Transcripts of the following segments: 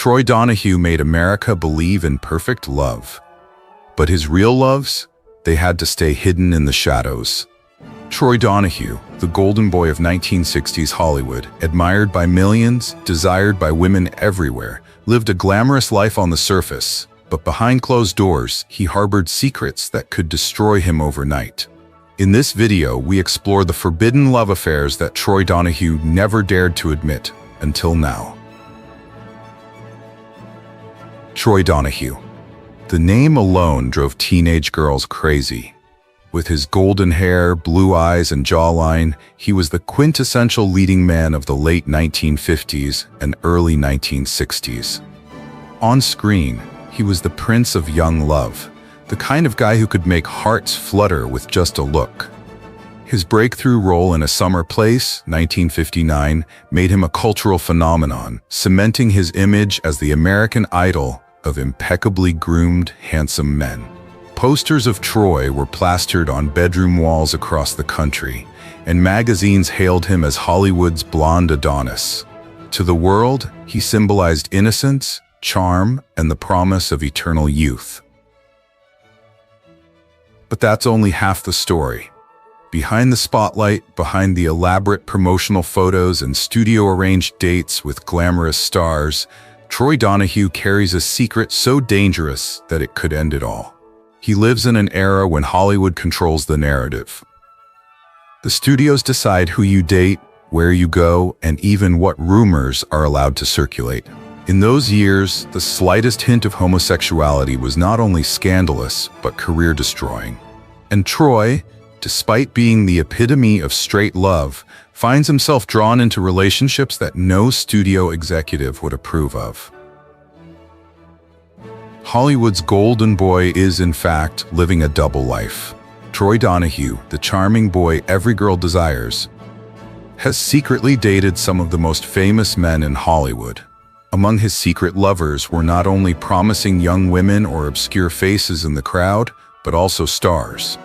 Troy Donahue made America believe in perfect love. But his real loves, they had to stay hidden in the shadows. Troy Donahue, the golden boy of 1960s Hollywood, admired by millions, desired by women everywhere, lived a glamorous life on the surface, but behind closed doors, he harbored secrets that could destroy him overnight. In this video, we explore the forbidden love affairs that Troy Donahue never dared to admit until now. Troy Donahue. The name alone drove teenage girls crazy. With his golden hair, blue eyes, and jawline, he was the quintessential leading man of the late 1950s and early 1960s. On screen, he was the prince of young love, the kind of guy who could make hearts flutter with just a look. His breakthrough role in A Summer Place, 1959, made him a cultural phenomenon, cementing his image as the American Idol of impeccably groomed, handsome men. Posters of Troy were plastered on bedroom walls across the country, and magazines hailed him as Hollywood's blonde Adonis. To the world, he symbolized innocence, charm, and the promise of eternal youth. But that's only half the story. Behind the spotlight, behind the elaborate promotional photos and studio-arranged dates with glamorous stars, Troy Donahue carries a secret so dangerous that it could end it all. He lives in an era when Hollywood controls the narrative. The studios decide who you date, where you go, and even what rumors are allowed to circulate. In those years, the slightest hint of homosexuality was not only scandalous, but career-destroying. And Troy, despite being the epitome of straight love, finds himself drawn into relationships that no studio executive would approve of. Hollywood's golden boy is, in fact, living a double life. Troy Donahue, the charming boy every girl desires, has secretly dated some of the most famous men in Hollywood. Among his secret lovers were not only promising young women or obscure faces in the crowd, but also stars.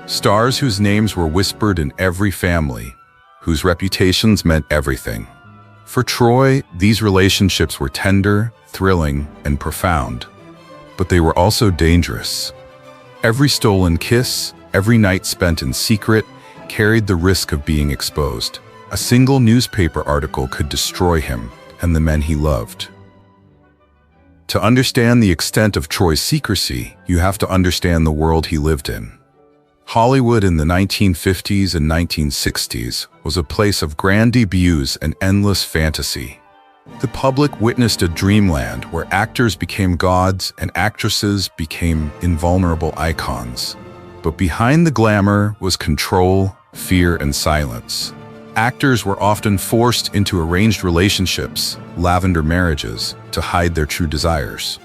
Stars whose names were whispered in every family, whose reputations meant everything. For Troy, these relationships were tender, thrilling, and profound. But they were also dangerous. Every stolen kiss, every night spent in secret, carried the risk of being exposed. A single newspaper article could destroy him and the men he loved. To understand the extent of Troy's secrecy, you have to understand the world he lived in. Hollywood in the 1950s and 1960s was a place of grand debuts and endless fantasy. The public witnessed a dreamland where actors became gods and actresses became invulnerable icons. But behind the glamour was control, fear, and silence. Actors were often forced into arranged relationships, lavender marriages, to hide their true desires.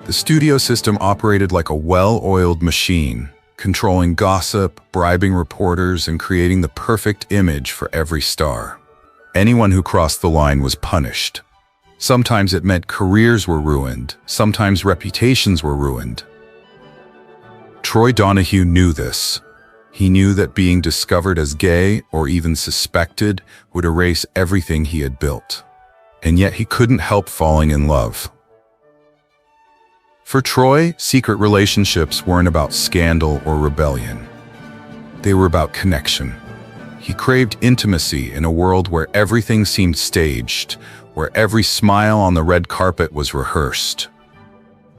The studio system operated like a well-oiled machine, controlling gossip, bribing reporters, and creating the perfect image for every star. Anyone who crossed the line was punished. Sometimes it meant careers were ruined, sometimes reputations were ruined. Troy Donahue knew this. He knew that being discovered as gay, or even suspected, would erase everything he had built. And yet he couldn't help falling in love. For Troy, secret relationships weren't about scandal or rebellion. They were about connection. He craved intimacy in a world where everything seemed staged, where every smile on the red carpet was rehearsed.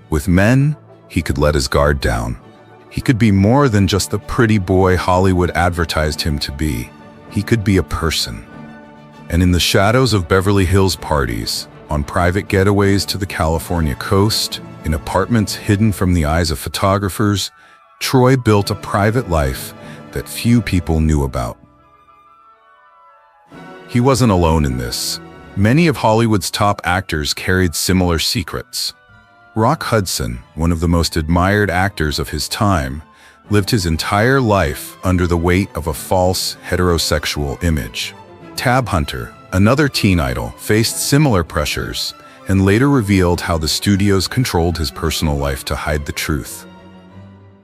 With men, he could let his guard down. He could be more than just the pretty boy Hollywood advertised him to be. He could be a person. And in the shadows of Beverly Hills parties, on private getaways to the California coast, in apartments hidden from the eyes of photographers, Troy built a private life that few people knew about. He wasn't alone in this. Many of Hollywood's top actors carried similar secrets. Rock Hudson, one of the most admired actors of his time, lived his entire life under the weight of a false heterosexual image. Tab Hunter, another teen idol, faced similar pressures and later revealed how the studios controlled his personal life to hide the truth.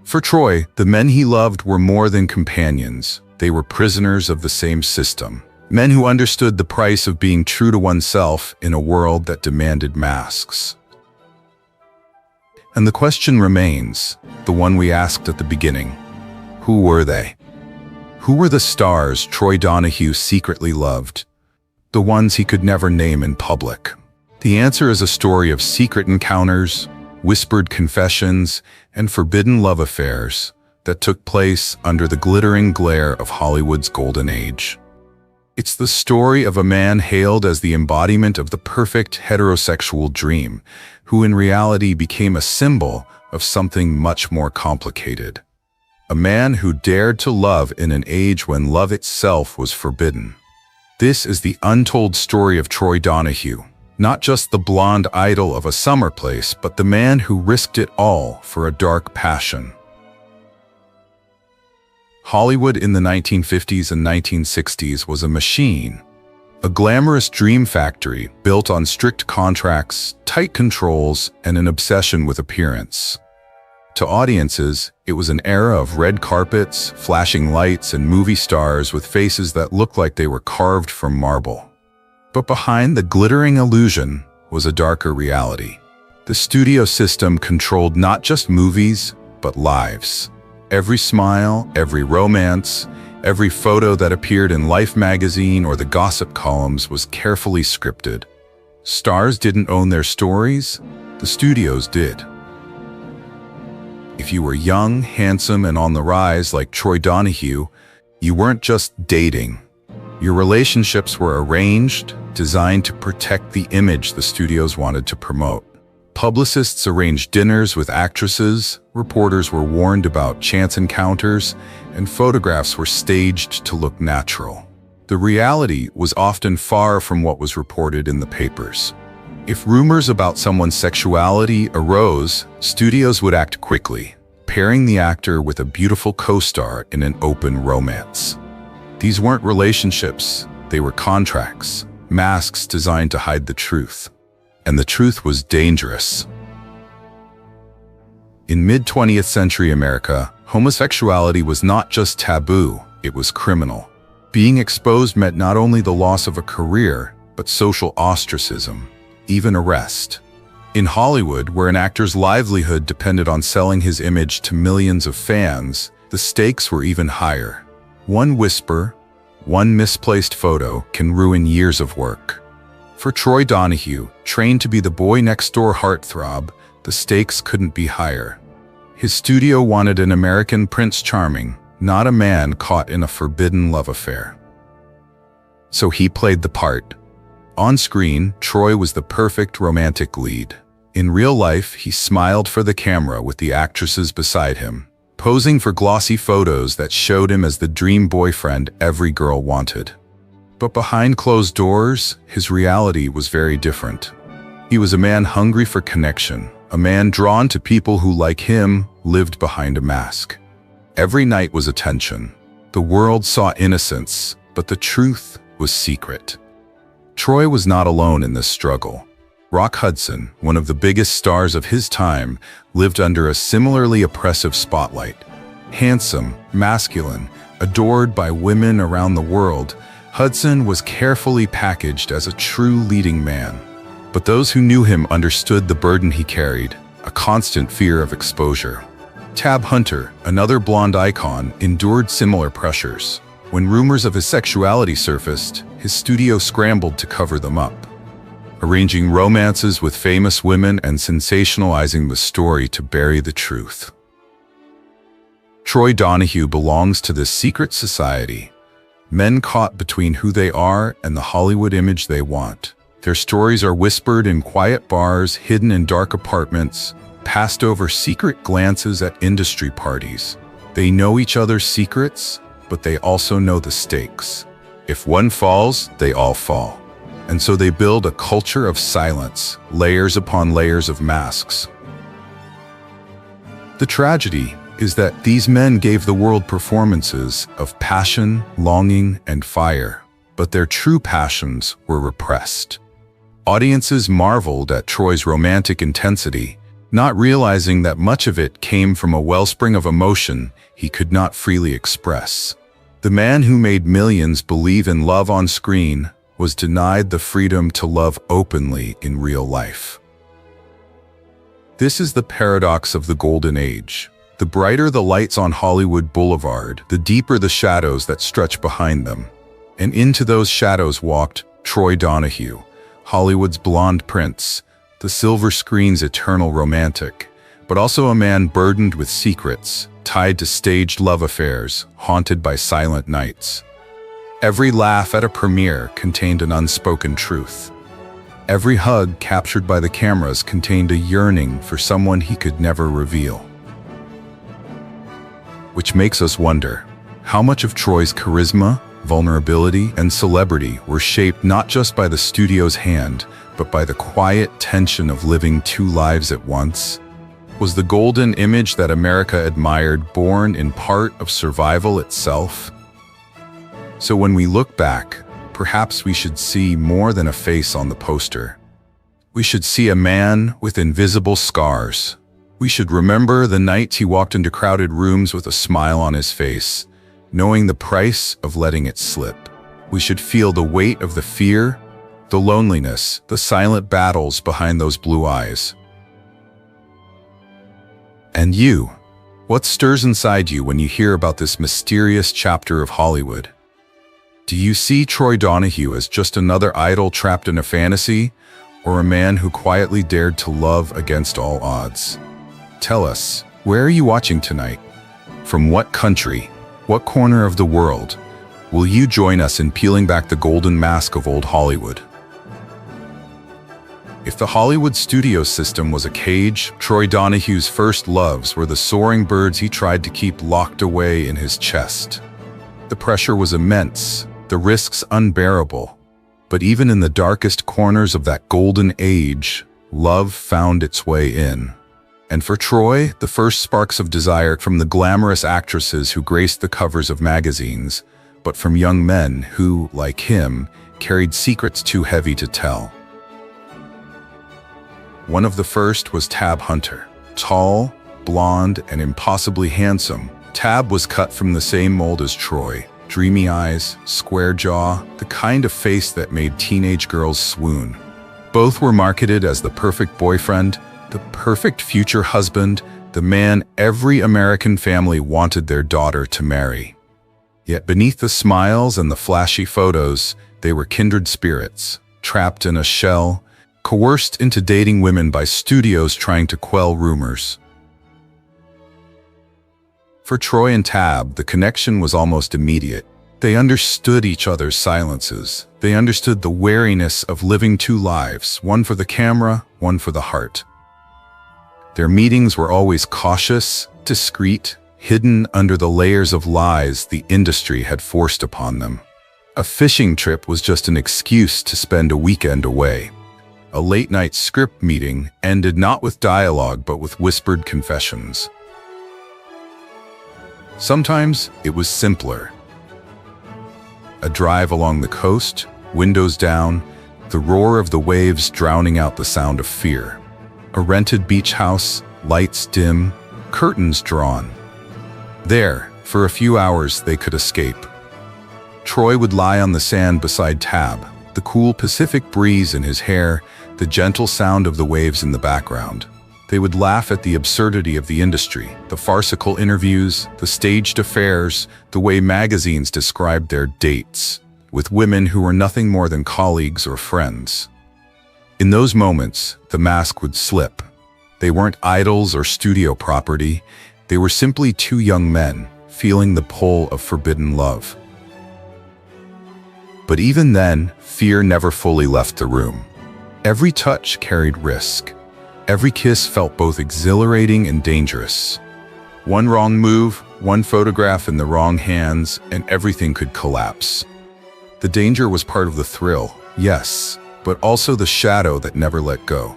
For Troy, the men he loved were more than companions. They were prisoners of the same system. Men who understood the price of being true to oneself in a world that demanded masks. And the question remains, the one we asked at the beginning. Who were they? Who were the stars Troy Donahue secretly loved? The ones he could never name in public. The answer is a story of secret encounters, whispered confessions, and forbidden love affairs that took place under the glittering glare of Hollywood's golden age. It's the story of a man hailed as the embodiment of the perfect heterosexual dream, who in reality became a symbol of something much more complicated. A man who dared to love in an age when love itself was forbidden. This is the untold story of Troy Donahue, not just the blonde idol of a summer place, but the man who risked it all for a dark passion. Hollywood in the 1950s and 1960s was a machine, a glamorous dream factory built on strict contracts, tight controls, and an obsession with appearance. To audiences, it was an era of red carpets, flashing lights, and movie stars with faces that looked like they were carved from marble. But behind the glittering illusion was a darker reality. The studio system controlled not just movies, but lives. Every smile, every romance, every photo that appeared in Life magazine or the gossip columns was carefully scripted. Stars didn't own their stories, the studios did. If you were young, handsome, and on the rise like Troy Donahue, you weren't just dating. Your relationships were arranged, designed to protect the image the studios wanted to promote. Publicists arranged dinners with actresses, reporters were warned about chance encounters, and photographs were staged to look natural. The reality was often far from what was reported in the papers. If rumors about someone's sexuality arose, studios would act quickly, pairing the actor with a beautiful co-star in an open romance. These weren't relationships, they were contracts, masks designed to hide the truth. And the truth was dangerous. In mid-20th century America, homosexuality was not just taboo, it was criminal. Being exposed meant not only the loss of a career, but social ostracism, even arrest. In Hollywood, where an actor's livelihood depended on selling his image to millions of fans, the stakes were even higher. One whisper, one misplaced photo can ruin years of work. For Troy Donahue, trained to be the boy next door heartthrob, the stakes couldn't be higher. His studio wanted an American Prince Charming, not a man caught in a forbidden love affair. So he played the part. On screen, Troy was the perfect romantic lead. In real life, he smiled for the camera with the actresses beside him, posing for glossy photos that showed him as the dream boyfriend every girl wanted. But behind closed doors, his reality was very different. He was a man hungry for connection, a man drawn to people who, like him, lived behind a mask. Every night was a tension. The world saw innocence, but the truth was secret. Troy was not alone in this struggle. Rock Hudson, one of the biggest stars of his time, lived under a similarly oppressive spotlight. Handsome, masculine, adored by women around the world, Hudson was carefully packaged as a true leading man. But those who knew him understood the burden he carried, a constant fear of exposure. Tab Hunter, another blonde icon, endured similar pressures. When rumors of his sexuality surfaced, his studio scrambled to cover them up, arranging romances with famous women and sensationalizing the story to bury the truth. Troy Donahue belongs to this secret society. Men caught between who they are and the Hollywood image they want. Their stories are whispered in quiet bars, hidden in dark apartments, passed over secret glances at industry parties. They know each other's secrets, but they also know the stakes. If one falls, they all fall. And so they build a culture of silence, layers upon layers of masks. The tragedy is that these men gave the world performances of passion, longing, and fire, but their true passions were repressed. Audiences marveled at Troy's romantic intensity, not realizing that much of it came from a wellspring of emotion he could not freely express. The man who made millions believe in love on screen was denied the freedom to love openly in real life. This is the paradox of the golden age. The brighter the lights on Hollywood Boulevard, the deeper the shadows that stretch behind them. And into those shadows walked Troy Donahue, Hollywood's blonde prince, the silver screen's eternal romantic, but also a man burdened with secrets, tied to staged love affairs, haunted by silent nights. Every laugh at a premiere contained an unspoken truth. Every hug captured by the cameras contained a yearning for someone he could never reveal. Which makes us wonder, how much of Troy's charisma, vulnerability, and celebrity were shaped not just by the studio's hand, but by the quiet tension of living two lives at once? Was the golden image that America admired born in part of survival itself? So when we look back, perhaps we should see more than a face on the poster. We should see a man with invisible scars. We should remember the nights he walked into crowded rooms with a smile on his face, knowing the price of letting it slip. We should feel the weight of the fear, the loneliness, the silent battles behind those blue eyes. And you, what stirs inside you when you hear about this mysterious chapter of Hollywood? Do you see Troy Donahue as just another idol trapped in a fantasy, or a man who quietly dared to love against all odds? Tell us, where are you watching tonight? From what country, what corner of the world, will you join us in peeling back the golden mask of old Hollywood? If the Hollywood studio system was a cage, Troy Donahue's first loves were the soaring birds he tried to keep locked away in his chest. The pressure was immense, the risks unbearable. But even in the darkest corners of that golden age, love found its way in. And for Troy, the first sparks of desire from the glamorous actresses who graced the covers of magazines, but from young men who, like him, carried secrets too heavy to tell. One of the first was Tab Hunter. Tall, blonde, and impossibly handsome, Tab was cut from the same mold as Troy. Dreamy eyes, square jaw, the kind of face that made teenage girls swoon. Both were marketed as the perfect boyfriend, the perfect future husband, the man every American family wanted their daughter to marry. Yet beneath the smiles and the flashy photos, they were kindred spirits, trapped in a shell, coerced into dating women by studios trying to quell rumors. For Troy and Tab, the connection was almost immediate. They understood each other's silences. They understood the wariness of living two lives, one for the camera, one for the heart. Their meetings were always cautious, discreet, hidden under the layers of lies the industry had forced upon them. A fishing trip was just an excuse to spend a weekend away. A late-night script meeting ended not with dialogue but with whispered confessions. Sometimes it was simpler. A drive along the coast, windows down, the roar of the waves drowning out the sound of fear. A rented beach house, lights dim, curtains drawn. There, for a few hours, they could escape. Troy would lie on the sand beside Tab, the cool Pacific breeze in his hair, the gentle sound of the waves in the background. They would laugh at the absurdity of the industry, the farcical interviews, the staged affairs, the way magazines described their dates, with women who were nothing more than colleagues or friends. In those moments, the mask would slip. They weren't idols or studio property. They were simply two young men, feeling the pull of forbidden love. But even then, fear never fully left the room. Every touch carried risk. Every kiss felt both exhilarating and dangerous. One wrong move, one photograph in the wrong hands, and everything could collapse. The danger was part of the thrill, yes, but also the shadow that never let go.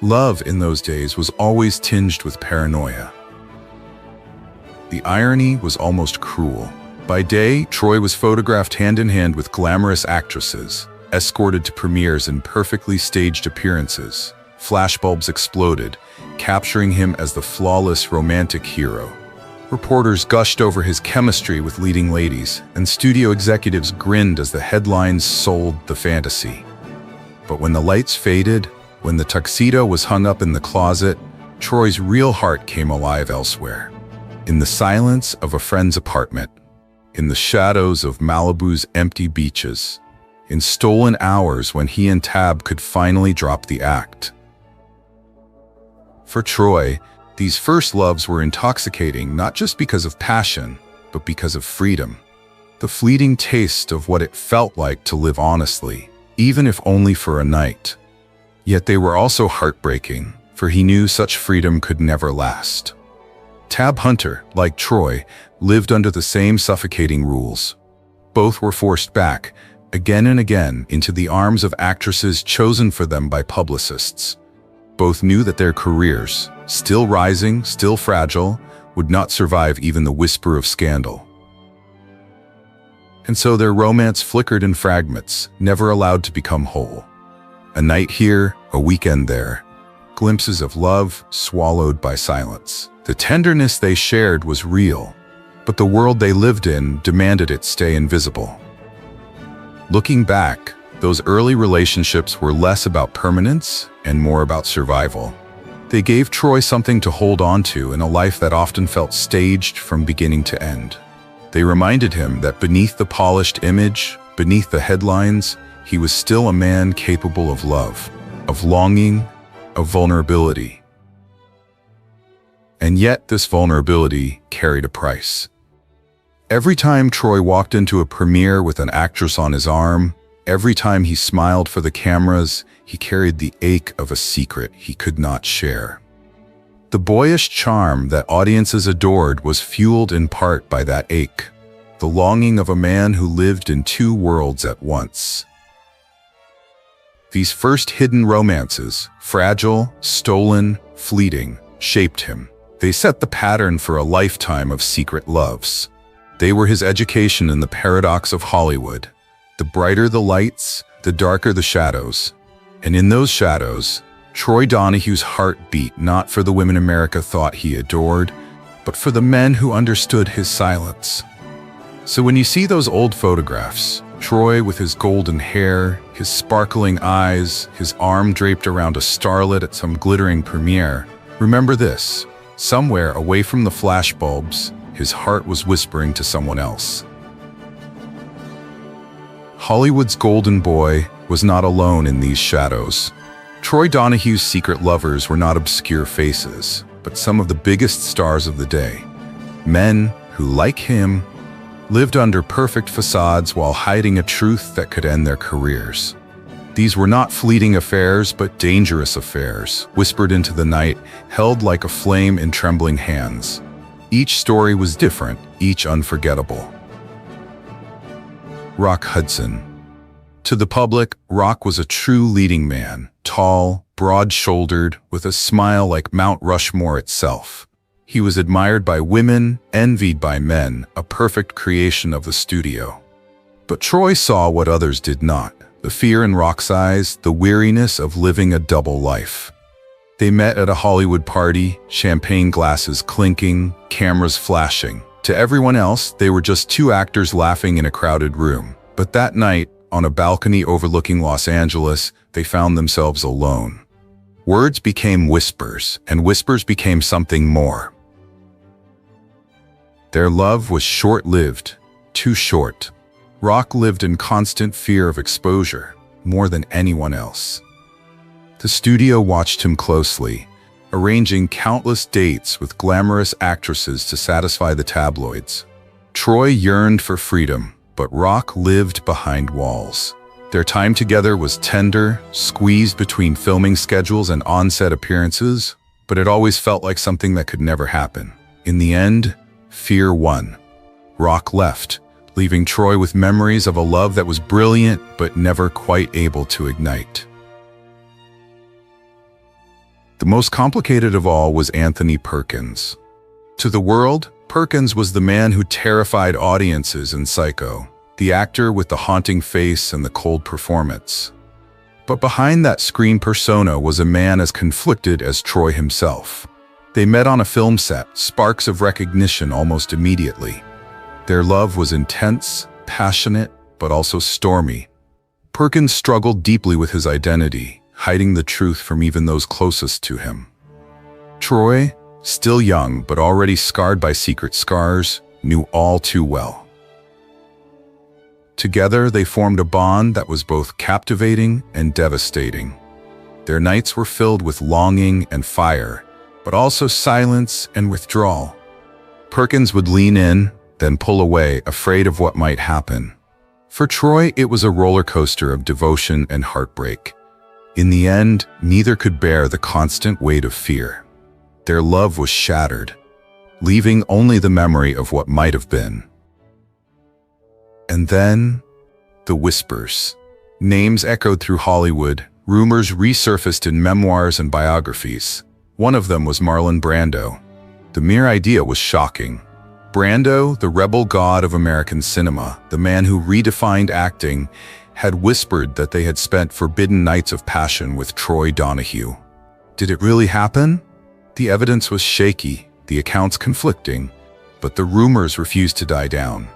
Love in those days was always tinged with paranoia. The irony was almost cruel. By day, Troy was photographed hand-in-hand with glamorous actresses, escorted to premieres in perfectly staged appearances. Flashbulbs exploded, capturing him as the flawless romantic hero. Reporters gushed over his chemistry with leading ladies, and studio executives grinned as the headlines sold the fantasy. But when the lights faded, when the tuxedo was hung up in the closet, Troy's real heart came alive elsewhere. In the silence of a friend's apartment, in the shadows of Malibu's empty beaches, in stolen hours when he and Tab could finally drop the act. For Troy, these first loves were intoxicating not just because of passion, but because of freedom. The fleeting taste of what it felt like to live honestly, even if only for a night. Yet they were also heartbreaking, for he knew such freedom could never last. Tab Hunter, like Troy, lived under the same suffocating rules. Both were forced back, again and again, into the arms of actresses chosen for them by publicists. Both knew that their careers, still rising, still fragile, would not survive even the whisper of scandal. And so their romance flickered in fragments, never allowed to become whole. A night here, a weekend there. Glimpses of love swallowed by silence. The tenderness they shared was real, but the world they lived in demanded it stay invisible. Looking back, those early relationships were less about permanence and more about survival. They gave Troy something to hold on to in a life that often felt staged from beginning to end. They reminded him that beneath the polished image, beneath the headlines, he was still a man capable of love, of longing, of vulnerability. And yet this vulnerability carried a price. Every time Troy walked into a premiere with an actress on his arm, every time he smiled for the cameras, he carried the ache of a secret he could not share. The boyish charm that audiences adored was fueled in part by that ache, the longing of a man who lived in two worlds at once. These first hidden romances, fragile, stolen, fleeting, shaped him. They set the pattern for a lifetime of secret loves. They were his education in the paradox of Hollywood. The brighter the lights, the darker the shadows. And in those shadows, Troy Donahue's heart beat not for the women America thought he adored, but for the men who understood his silence. So when you see those old photographs, Troy with his golden hair, his sparkling eyes, his arm draped around a starlet at some glittering premiere, remember this: somewhere away from the flashbulbs, his heart was whispering to someone else. Hollywood's golden boy was not alone in these shadows. Troy Donahue's secret lovers were not obscure faces, but some of the biggest stars of the day. Men who, like him, lived under perfect facades while hiding a truth that could end their careers. These were not fleeting affairs, but dangerous affairs, whispered into the night, held like a flame in trembling hands. Each story was different, each unforgettable. Rock Hudson. To the public, Rock was a true leading man, tall, broad-shouldered, with a smile like Mount Rushmore itself. He was admired by women, envied by men, a perfect creation of the studio. But Troy saw what others did not: the fear in Rock's eyes, the weariness of living a double life. They met at a Hollywood party, champagne glasses clinking, cameras flashing. To everyone else, they were just two actors laughing in a crowded room. But that night, on a balcony overlooking Los Angeles, they found themselves alone. Words became whispers, and whispers became something more. Their love was short-lived, too short. Rock lived in constant fear of exposure, more than anyone else. The studio watched him closely, arranging countless dates with glamorous actresses to satisfy the tabloids. Troy yearned for freedom, but Rock lived behind walls. Their time together was tender, squeezed between filming schedules and on-set appearances, but it always felt like something that could never happen. In the end, fear won. Rock left, leaving Troy with memories of a love that was brilliant but never quite able to ignite. The most complicated of all was Anthony Perkins. To the world, Perkins was the man who terrified audiences in Psycho, the actor with the haunting face and the cold performance. But behind that screen persona was a man as conflicted as Troy himself. They met on a film set, sparks of recognition almost immediately. Their love was intense, passionate, but also stormy. Perkins struggled deeply with his identity, hiding the truth from even those closest to him. Troy, still young but already scarred by secret scars, knew all too well. Together, they formed a bond that was both captivating and devastating. Their nights were filled with longing and fire, but also silence and withdrawal. Perkins would lean in, then pull away, afraid of what might happen. For Troy, it was a roller coaster of devotion and heartbreak. In the end, neither could bear the constant weight of fear. Their love was shattered, leaving only the memory of what might have been. And then, the whispers. Names echoed through Hollywood, rumors resurfaced in memoirs and biographies. One of them was Marlon Brando. The mere idea was shocking. Brando, the rebel god of American cinema, the man who redefined acting, had whispered that they had spent forbidden nights of passion with Troy Donahue. Did it really happen? The evidence was shaky, the accounts conflicting, but the rumors refused to die down.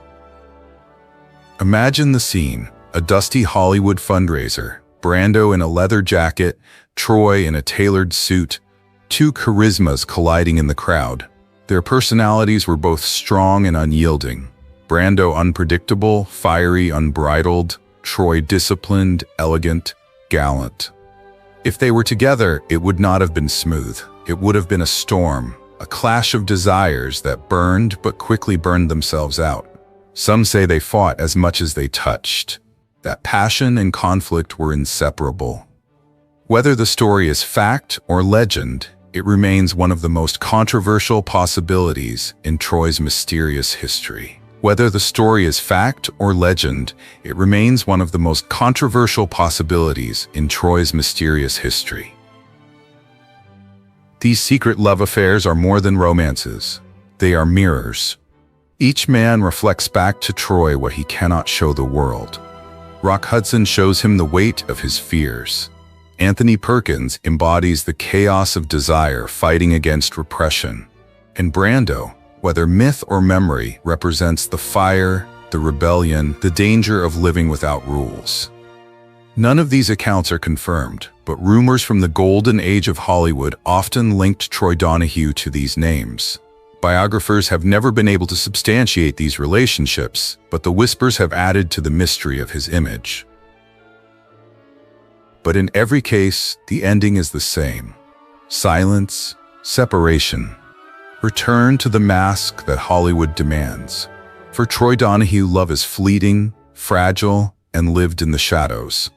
Imagine the scene, a dusty Hollywood fundraiser, Brando in a leather jacket, Troy in a tailored suit, two charismas colliding in the crowd. Their personalities were both strong and unyielding. Brando unpredictable, fiery, unbridled, Troy disciplined, elegant, gallant. If they were together, it would not have been smooth. It would have been a storm, a clash of desires that burned but quickly burned themselves out. Some say they fought as much as they touched, that passion and conflict were inseparable. Whether the story is fact or legend, it remains one of the most controversial possibilities in Troy's mysterious history. Whether the story is fact or legend, it remains one of the most controversial possibilities in Troy's mysterious history. These secret love affairs are more than romances. They are mirrors. Each man reflects back to Troy what he cannot show the world. Rock Hudson shows him the weight of his fears. Anthony Perkins embodies the chaos of desire fighting against repression. And Brando, whether myth or memory, represents the fire, the rebellion, the danger of living without rules. None of these accounts are confirmed, but rumors from the golden age of Hollywood often linked Troy Donahue to these names. Biographers have never been able to substantiate these relationships, but the whispers have added to the mystery of his image. But in every case, the ending is the same. Silence, separation. Return to the mask that Hollywood demands. For Troy Donahue, love is fleeting, fragile, and lived in the shadows.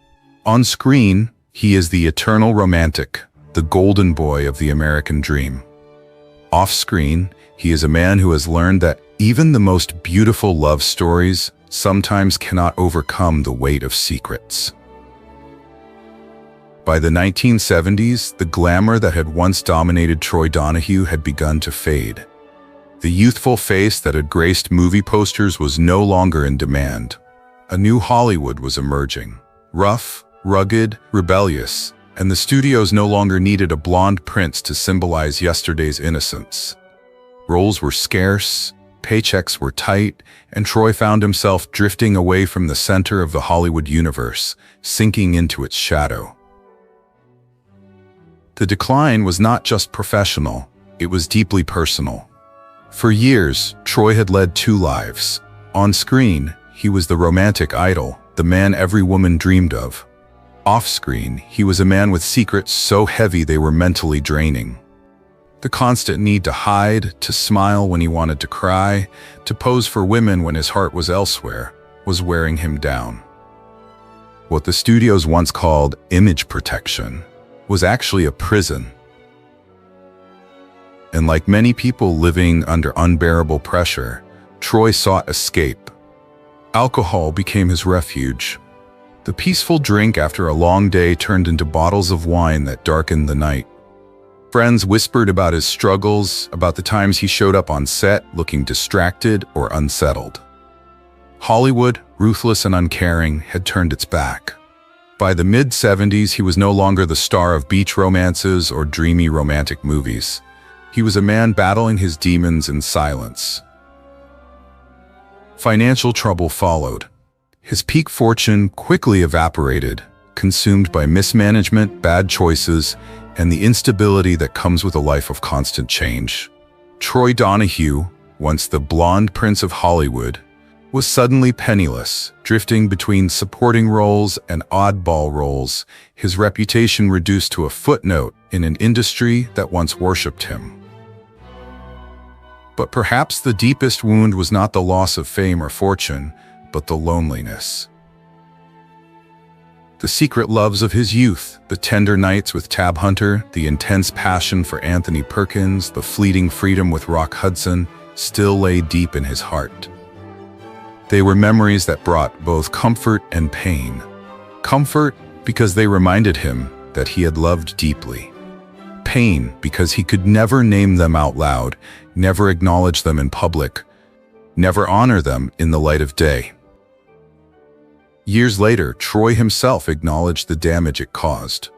On screen, he is the eternal romantic, the golden boy of the American dream. Off-screen, he is a man who has learned that even the most beautiful love stories sometimes cannot overcome the weight of secrets. By the 1970s, the glamour that had once dominated Troy Donahue had begun to fade. The youthful face that had graced movie posters was no longer in demand. A new Hollywood was emerging. Rough, rugged, rebellious, and the studios no longer needed a blonde prince to symbolize yesterday's innocence. Roles were scarce, paychecks were tight, and Troy found himself drifting away from the center of the Hollywood universe, sinking into its shadow. The decline was not just professional, it was deeply personal. For years, Troy had led two lives. On screen, he was the romantic idol, the man every woman dreamed of. Off-screen, he was a man with secrets so heavy they were mentally draining. The constant need to hide, to smile when he wanted to cry, to pose for women when his heart was elsewhere, was wearing him down. What the studios once called image protection was actually a prison. And like many people living under unbearable pressure, Troy sought escape. Alcohol became his refuge. The peaceful drink after a long day turned into bottles of wine that darkened the night. Friends whispered about his struggles, about the times he showed up on set looking distracted or unsettled. Hollywood, ruthless and uncaring, had turned its back. By the mid-70s, he was no longer the star of beach romances or dreamy romantic movies. He was a man battling his demons in silence. Financial trouble followed. His peak fortune quickly evaporated, consumed by mismanagement, bad choices, and the instability that comes with a life of constant change. Troy Donahue, once the blonde prince of Hollywood, was suddenly penniless, drifting between supporting roles and oddball roles, his reputation reduced to a footnote in an industry that once worshipped him. But perhaps the deepest wound was not the loss of fame or fortune, but the loneliness. The secret loves of his youth, the tender nights with Tab Hunter, the intense passion for Anthony Perkins, the fleeting freedom with Rock Hudson, still lay deep in his heart. They were memories that brought both comfort and pain. Comfort because they reminded him that he had loved deeply. Pain because he could never name them out loud, never acknowledge them in public, never honor them in the light of day. Years later, Troy himself acknowledged the damage it caused.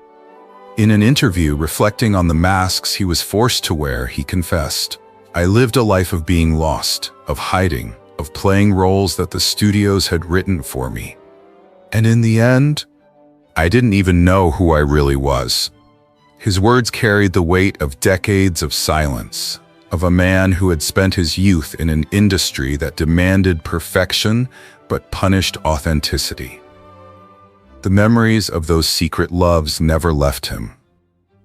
In an interview reflecting on the masks he was forced to wear, he confessed, "I lived a life of being lost, of hiding, of playing roles that the studios had written for me. And in the end, I didn't even know who I really was." His words carried the weight of decades of silence, of a man who had spent his youth in an industry that demanded perfection but punished authenticity. The memories of those secret loves never left him.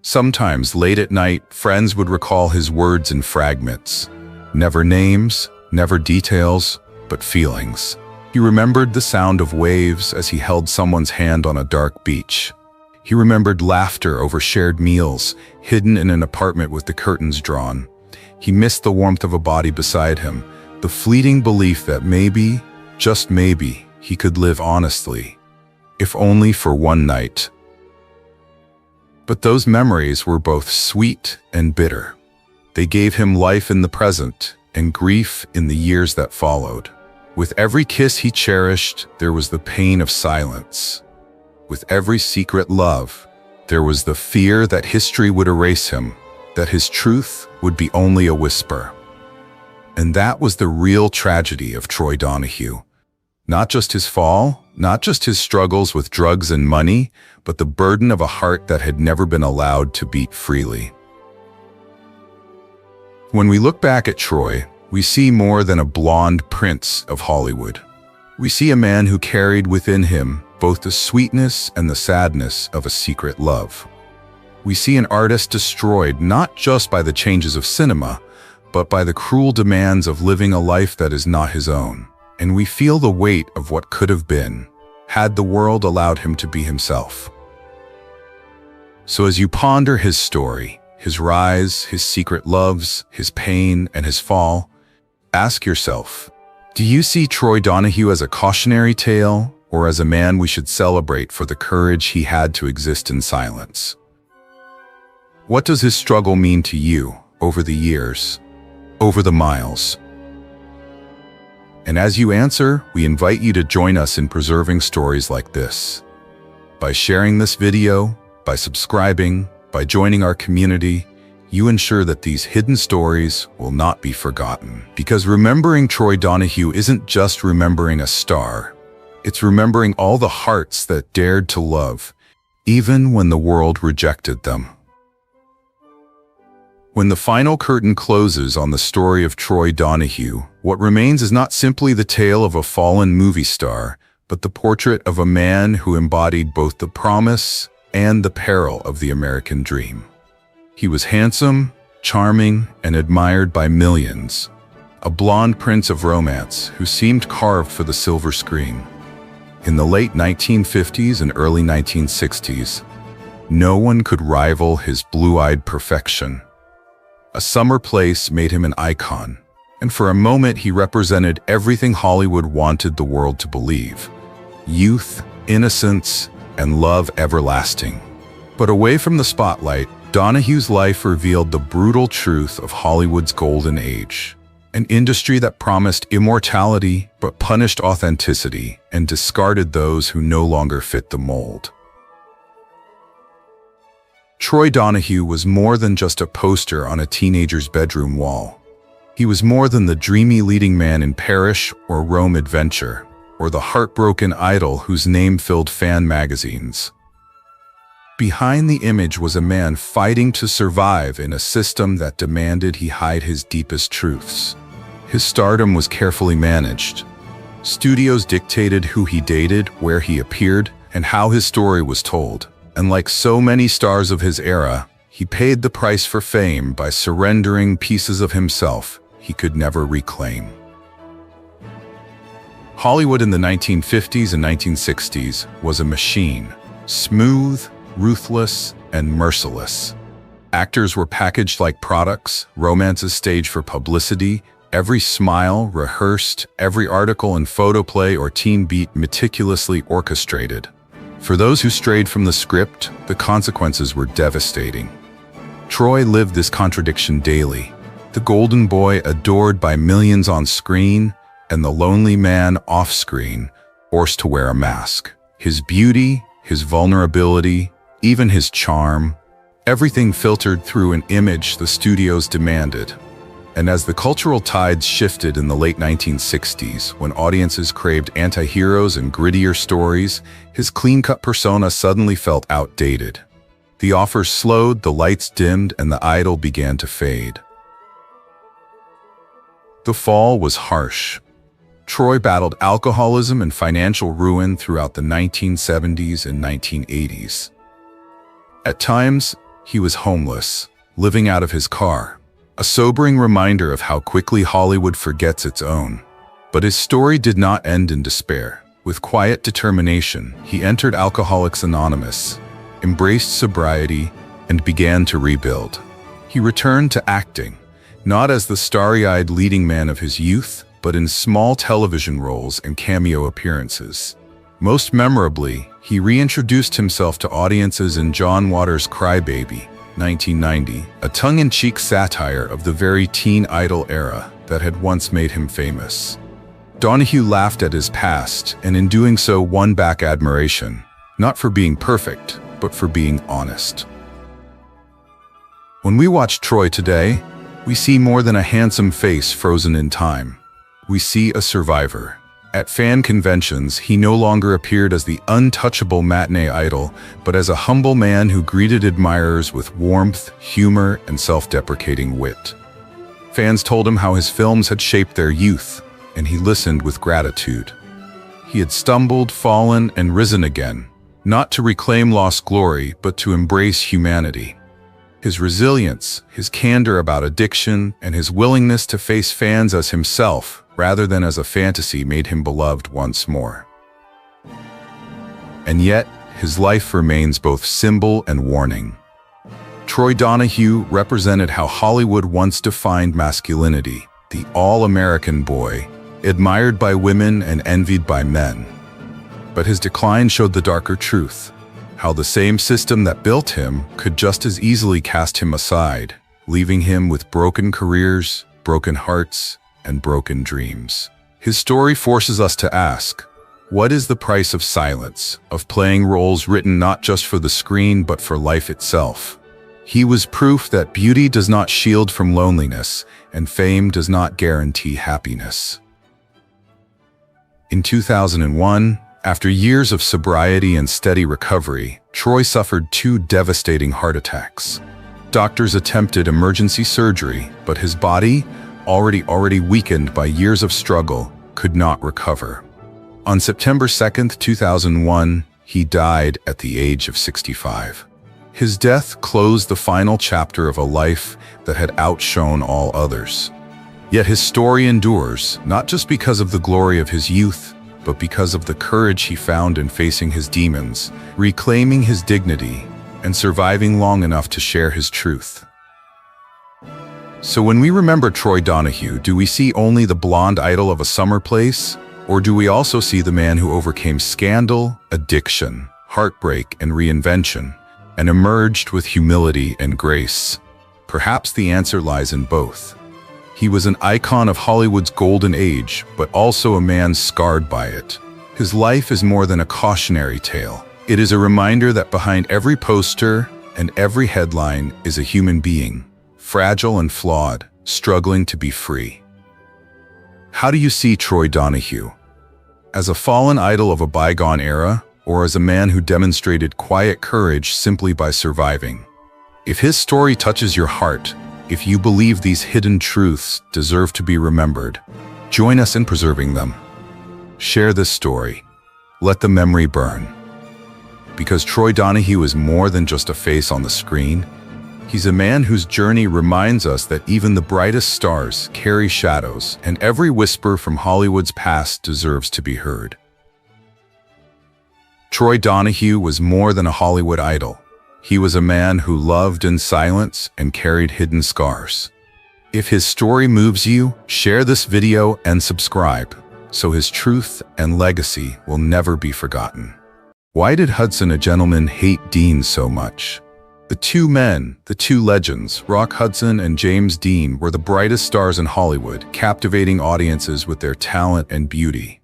Sometimes, late at night, friends would recall his words in fragments. Never names, never details, but feelings. He remembered the sound of waves as he held someone's hand on a dark beach. He remembered laughter over shared meals, hidden in an apartment with the curtains drawn. He missed the warmth of a body beside him, the fleeting belief that maybe, just maybe, he could live honestly, if only for one night. But those memories were both sweet and bitter. They gave him life in the present and grief in the years that followed. With every kiss he cherished, there was the pain of silence. With every secret love, there was the fear that history would erase him, that his truth would be only a whisper. And that was the real tragedy of Troy Donahue. Not just his fall, not just his struggles with drugs and money, but the burden of a heart that had never been allowed to beat freely. When we look back at Troy, we see more than a blonde prince of Hollywood. We see a man who carried within him both the sweetness and the sadness of a secret love. We see an artist destroyed not just by the changes of cinema, but by the cruel demands of living a life that is not his own. And we feel the weight of what could have been, had the world allowed him to be himself. So as you ponder his story, his rise, his secret loves, his pain, and his fall, ask yourself, do you see Troy Donahue as a cautionary tale, or as a man we should celebrate for the courage he had to exist in silence? What does his struggle mean to you over the years, over the miles? And as you answer, we invite you to join us in preserving stories like this. By sharing this video, by subscribing, by joining our community, you ensure that these hidden stories will not be forgotten. Because remembering Troy Donahue isn't just remembering a star. It's remembering all the hearts that dared to love, even when the world rejected them. When the final curtain closes on the story of Troy Donahue, what remains is not simply the tale of a fallen movie star, but the portrait of a man who embodied both the promise and the peril of the American dream. He was handsome, charming, and admired by millions, a blonde prince of romance who seemed carved for the silver screen. In the late 1950s and early 1960s, no one could rival his blue-eyed perfection. A summer place made him an icon, and for a moment he represented everything Hollywood wanted the world to believe: youth, innocence, and love everlasting. But away from the spotlight, Donahue's life revealed the brutal truth of Hollywood's golden age, an industry that promised immortality but punished authenticity and discarded those who no longer fit the mold. Troy Donahue was more than just a poster on a teenager's bedroom wall. He was more than the dreamy leading man in Paris or Rome Adventure, or the heartbroken idol whose name filled fan magazines. Behind the image was a man fighting to survive in a system that demanded he hide his deepest truths. His stardom was carefully managed. Studios dictated who he dated, where he appeared, and how his story was told. And like so many stars of his era, he paid the price for fame by surrendering pieces of himself he could never reclaim. Hollywood in the 1950s and 1960s was a machine, smooth, ruthless, and merciless. Actors were packaged like products, romances staged for publicity, every smile rehearsed, every article and photoplay or teen beat meticulously orchestrated. For those who strayed from the script, the consequences were devastating. Troy lived this contradiction daily. The golden boy adored by millions on screen, and the lonely man off-screen, forced to wear a mask. His beauty, his vulnerability, even his charm, everything filtered through an image the studios demanded. And as the cultural tides shifted in the late 1960s, when audiences craved anti-heroes and grittier stories, his clean-cut persona suddenly felt outdated. The offers slowed, the lights dimmed, and the idol began to fade. The fall was harsh. Troy battled alcoholism and financial ruin throughout the 1970s and 1980s. At times, he was homeless, living out of his car. A sobering reminder of how quickly Hollywood forgets its own. But his story did not end in despair. With quiet determination, he entered Alcoholics Anonymous, embraced sobriety, and began to rebuild. He returned to acting, not as the starry-eyed leading man of his youth, but in small television roles and cameo appearances. Most memorably, he reintroduced himself to audiences in John Waters' Crybaby, 1990, a tongue-in-cheek satire of the very teen idol era that had once made him famous. Donahue laughed at his past, and in doing so won back admiration, not for being perfect, but for being honest. When we watch Troy today, we see more than a handsome face frozen in time. We see a survivor. At fan conventions, he no longer appeared as the untouchable matinee idol, but as a humble man who greeted admirers with warmth, humor, and self-deprecating wit. Fans told him how his films had shaped their youth, and he listened with gratitude. He had stumbled, fallen, and risen again, not to reclaim lost glory, but to embrace humanity. His resilience, his candor about addiction, and his willingness to face fans as himself, rather than as a fantasy, made him beloved once more. And yet, his life remains both symbol and warning. Troy Donahue represented how Hollywood once defined masculinity, the all-American boy, admired by women and envied by men. But his decline showed the darker truth, how the same system that built him could just as easily cast him aside, leaving him with broken careers, broken hearts, and broken dreams. His story forces us to ask, what is the price of silence, of playing roles written not just for the screen but for life itself? He was proof that beauty does not shield from loneliness, and fame does not guarantee happiness. In 2001, after years of sobriety and steady recovery, Troy suffered 2 devastating heart attacks. Doctors attempted emergency surgery, but his body, already weakened by years of struggle, could not recover. On September 2, 2001, he died at the age of 65. His death closed the final chapter of a life that had outshone all others. Yet his story endures, not just because of the glory of his youth, but because of the courage he found in facing his demons, reclaiming his dignity, and surviving long enough to share his truth. So when we remember Troy Donahue, do we see only the blonde idol of a summer place? Or do we also see the man who overcame scandal, addiction, heartbreak, and reinvention, and emerged with humility and grace? Perhaps the answer lies in both. He was an icon of Hollywood's golden age, but also a man scarred by it. His life is more than a cautionary tale. It is a reminder that behind every poster, and every headline is a human being, fragile and flawed, struggling to be free. How do you see Troy Donahue? As a fallen idol of a bygone era, or as a man who demonstrated quiet courage simply by surviving? If his story touches your heart, if you believe these hidden truths deserve to be remembered, join us in preserving them. Share this story. Let the memory burn. Because Troy Donahue is more than just a face on the screen. He's a man whose journey reminds us that even the brightest stars carry shadows, and every whisper from Hollywood's past deserves to be heard. Troy Donahue was more than a Hollywood idol. He was a man who loved in silence and carried hidden scars. If his story moves you, share this video and subscribe, so his truth and legacy will never be forgotten. Why did Hudson, a gentleman, hate Dean so much? The two men, the two legends, Rock Hudson and James Dean, were the brightest stars in Hollywood, captivating audiences with their talent and beauty.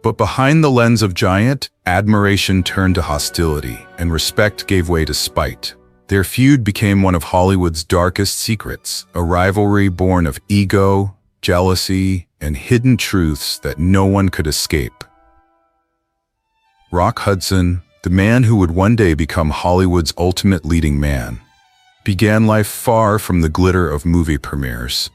But behind the lens of giant, admiration turned to hostility, and respect gave way to spite. Their feud became one of Hollywood's darkest secrets, a rivalry born of ego, jealousy, and hidden truths that no one could escape. Rock Hudson, the man who would one day become Hollywood's ultimate leading man, began life far from the glitter of movie premieres.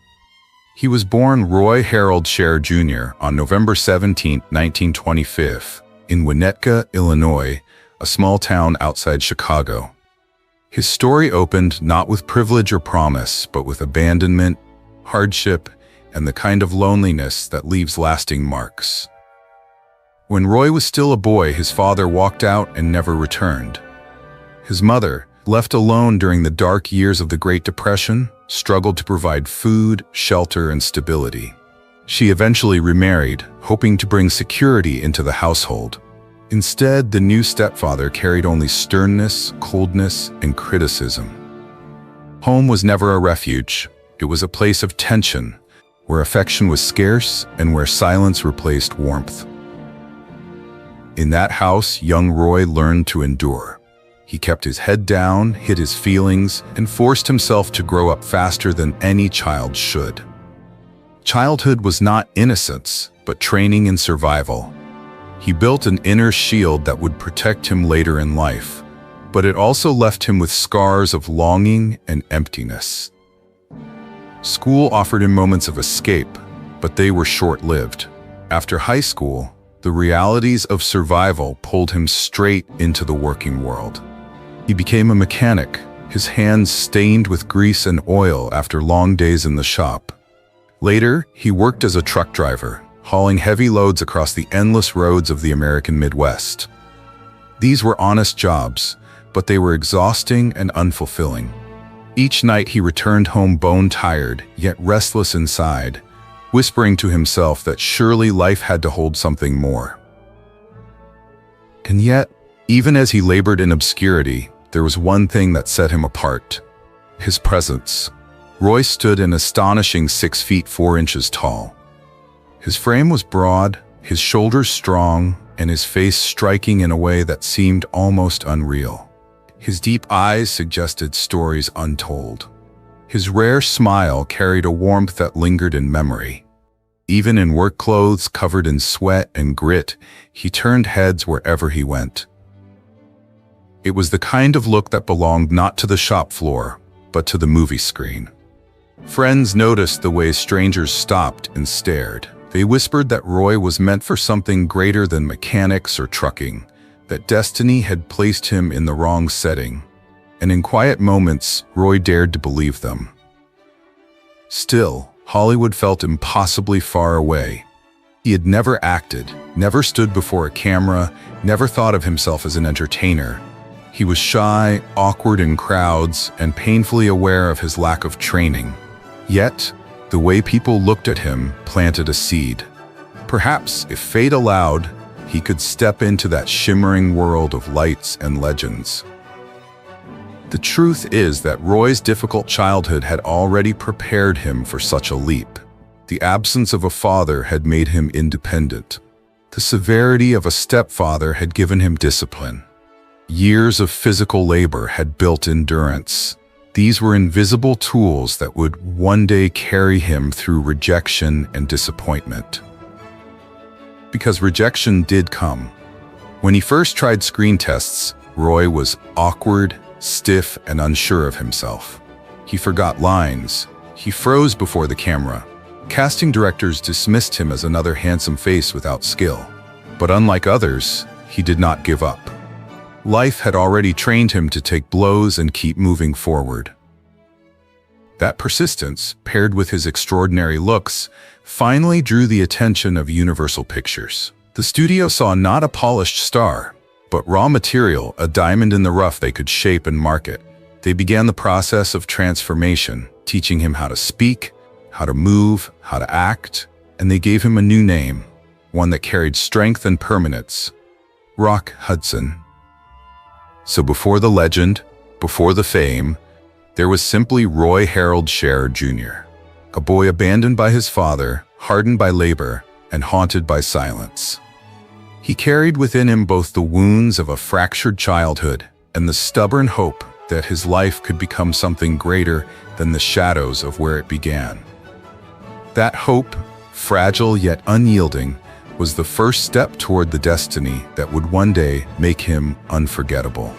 He was born Roy Harold Scher Jr. on November 17, 1925, in Winnetka, Illinois, a small town outside Chicago. His story opened not with privilege or promise, but with abandonment, hardship, and the kind of loneliness that leaves lasting marks. When Roy was still a boy, his father walked out and never returned. His mother, left alone during the dark years of the Great Depression, struggled to provide food, shelter, and stability. She eventually remarried, hoping to bring security into the household. Instead, the new stepfather carried only sternness, coldness, and criticism. Home was never a refuge. It was a place of tension, where affection was scarce and where silence replaced warmth. In that house, young Roy learned to endure. He kept his head down, hid his feelings, and forced himself to grow up faster than any child should. Childhood was not innocence, but training in survival. He built an inner shield that would protect him later in life, but it also left him with scars of longing and emptiness. School offered him moments of escape, but they were short-lived. After high school, the realities of survival pulled him straight into the working world. He became a mechanic, his hands stained with grease and oil after long days in the shop. Later, he worked as a truck driver, hauling heavy loads across the endless roads of the American Midwest. These were honest jobs, but they were exhausting and unfulfilling. Each night he returned home bone-tired, yet restless inside, whispering to himself that surely life had to hold something more. And yet, even as he labored in obscurity, there was one thing that set him apart: his presence. Roy stood an astonishing 6 feet 4 inches tall. His frame was broad, his shoulders strong, and his face striking in a way that seemed almost unreal. His deep eyes suggested stories untold. His rare smile carried a warmth that lingered in memory. Even in work clothes covered in sweat and grit, he turned heads wherever he went. It was the kind of look that belonged not to the shop floor, but to the movie screen. Friends noticed the way strangers stopped and stared. They whispered that Roy was meant for something greater than mechanics or trucking, that destiny had placed him in the wrong setting. And in quiet moments, Roy dared to believe them. Still, Hollywood felt impossibly far away. He had never acted, never stood before a camera, never thought of himself as an entertainer. He was shy, awkward in crowds, and painfully aware of his lack of training. Yet, the way people looked at him planted a seed. Perhaps, if fate allowed, he could step into that shimmering world of lights and legends. The truth is that Roy's difficult childhood had already prepared him for such a leap. The absence of a father had made him independent. The severity of a stepfather had given him discipline. Years of physical labor had built endurance. These were invisible tools that would one day carry him through rejection and disappointment. Because rejection did come. When he first tried screen tests, Roy was awkward, stiff, and unsure of himself. He forgot lines. He froze before the camera. Casting directors dismissed him as another handsome face without skill. But unlike others, he did not give up. Life had already trained him to take blows and keep moving forward. That persistence, paired with his extraordinary looks, finally drew the attention of Universal Pictures. The studio saw not a polished star, but raw material, a diamond in the rough they could shape and market. They began the process of transformation, teaching him how to speak, how to move, how to act, and they gave him a new name, one that carried strength and permanence: Rock Hudson. So before the legend, before the fame, there was simply Roy Harold Scherer Jr., a boy abandoned by his father, hardened by labor, and haunted by silence. He carried within him both the wounds of a fractured childhood and the stubborn hope that his life could become something greater than the shadows of where it began. That hope, fragile yet unyielding, was the first step toward the destiny that would one day make him unforgettable.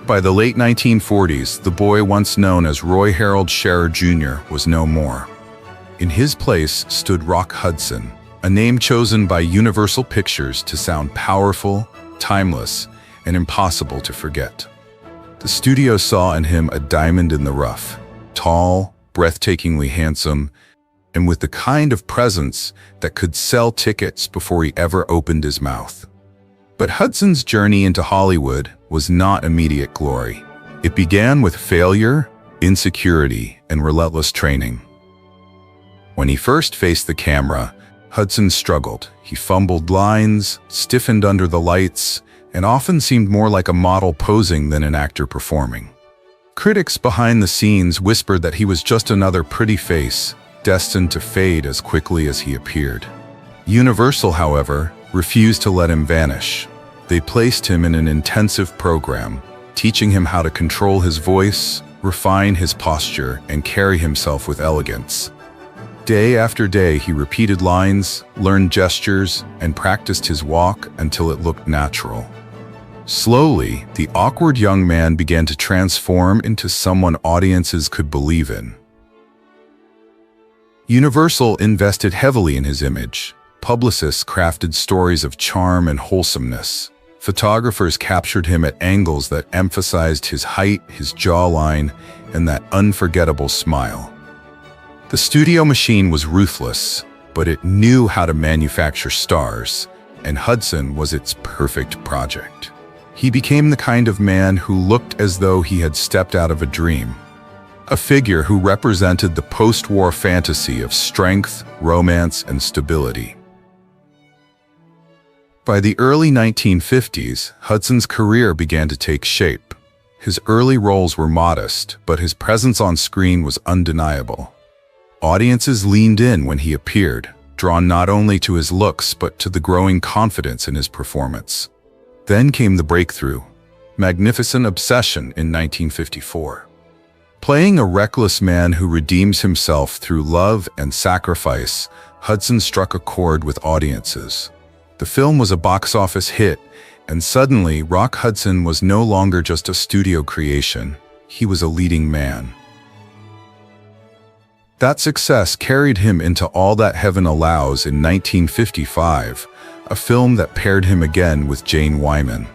By the late 1940s, the boy once known as Roy Harold Scherer Jr. was no more. In his place stood Rock Hudson, a name chosen by Universal Pictures to sound powerful, timeless, and impossible to forget. The studio saw in him a diamond in the rough, tall, breathtakingly handsome, and with the kind of presence that could sell tickets before he ever opened his mouth. But Hudson's journey into Hollywood was not immediate glory. It began with failure, insecurity, and relentless training. When he first faced the camera, Hudson struggled. He fumbled lines, stiffened under the lights, and often seemed more like a model posing than an actor performing. Critics behind the scenes whispered that he was just another pretty face, destined to fade as quickly as he appeared. Universal, however, refused to let him vanish. They placed him in an intensive program, teaching him how to control his voice, refine his posture, and carry himself with elegance. Day after day, he repeated lines, learned gestures, and practiced his walk until it looked natural. Slowly, the awkward young man began to transform into someone audiences could believe in. Universal invested heavily in his image. Publicists crafted stories of charm and wholesomeness. Photographers captured him at angles that emphasized his height, his jawline, and that unforgettable smile. The studio machine was ruthless, but it knew how to manufacture stars, and Hudson was its perfect project. He became the kind of man who looked as though he had stepped out of a dream, a figure who represented the post-war fantasy of strength, romance, and stability. By the early 1950s, Hudson's career began to take shape. His early roles were modest, but his presence on screen was undeniable. Audiences leaned in when he appeared, drawn not only to his looks but to the growing confidence in his performance. Then came the breakthrough, Magnificent Obsession in 1954. Playing a reckless man who redeems himself through love and sacrifice, Hudson struck a chord with audiences. The film was a box office hit, and suddenly Rock Hudson was no longer just a studio creation. He was a leading man. That success carried him into All That Heaven Allows in 1955, a film that paired him again with Jane Wyman.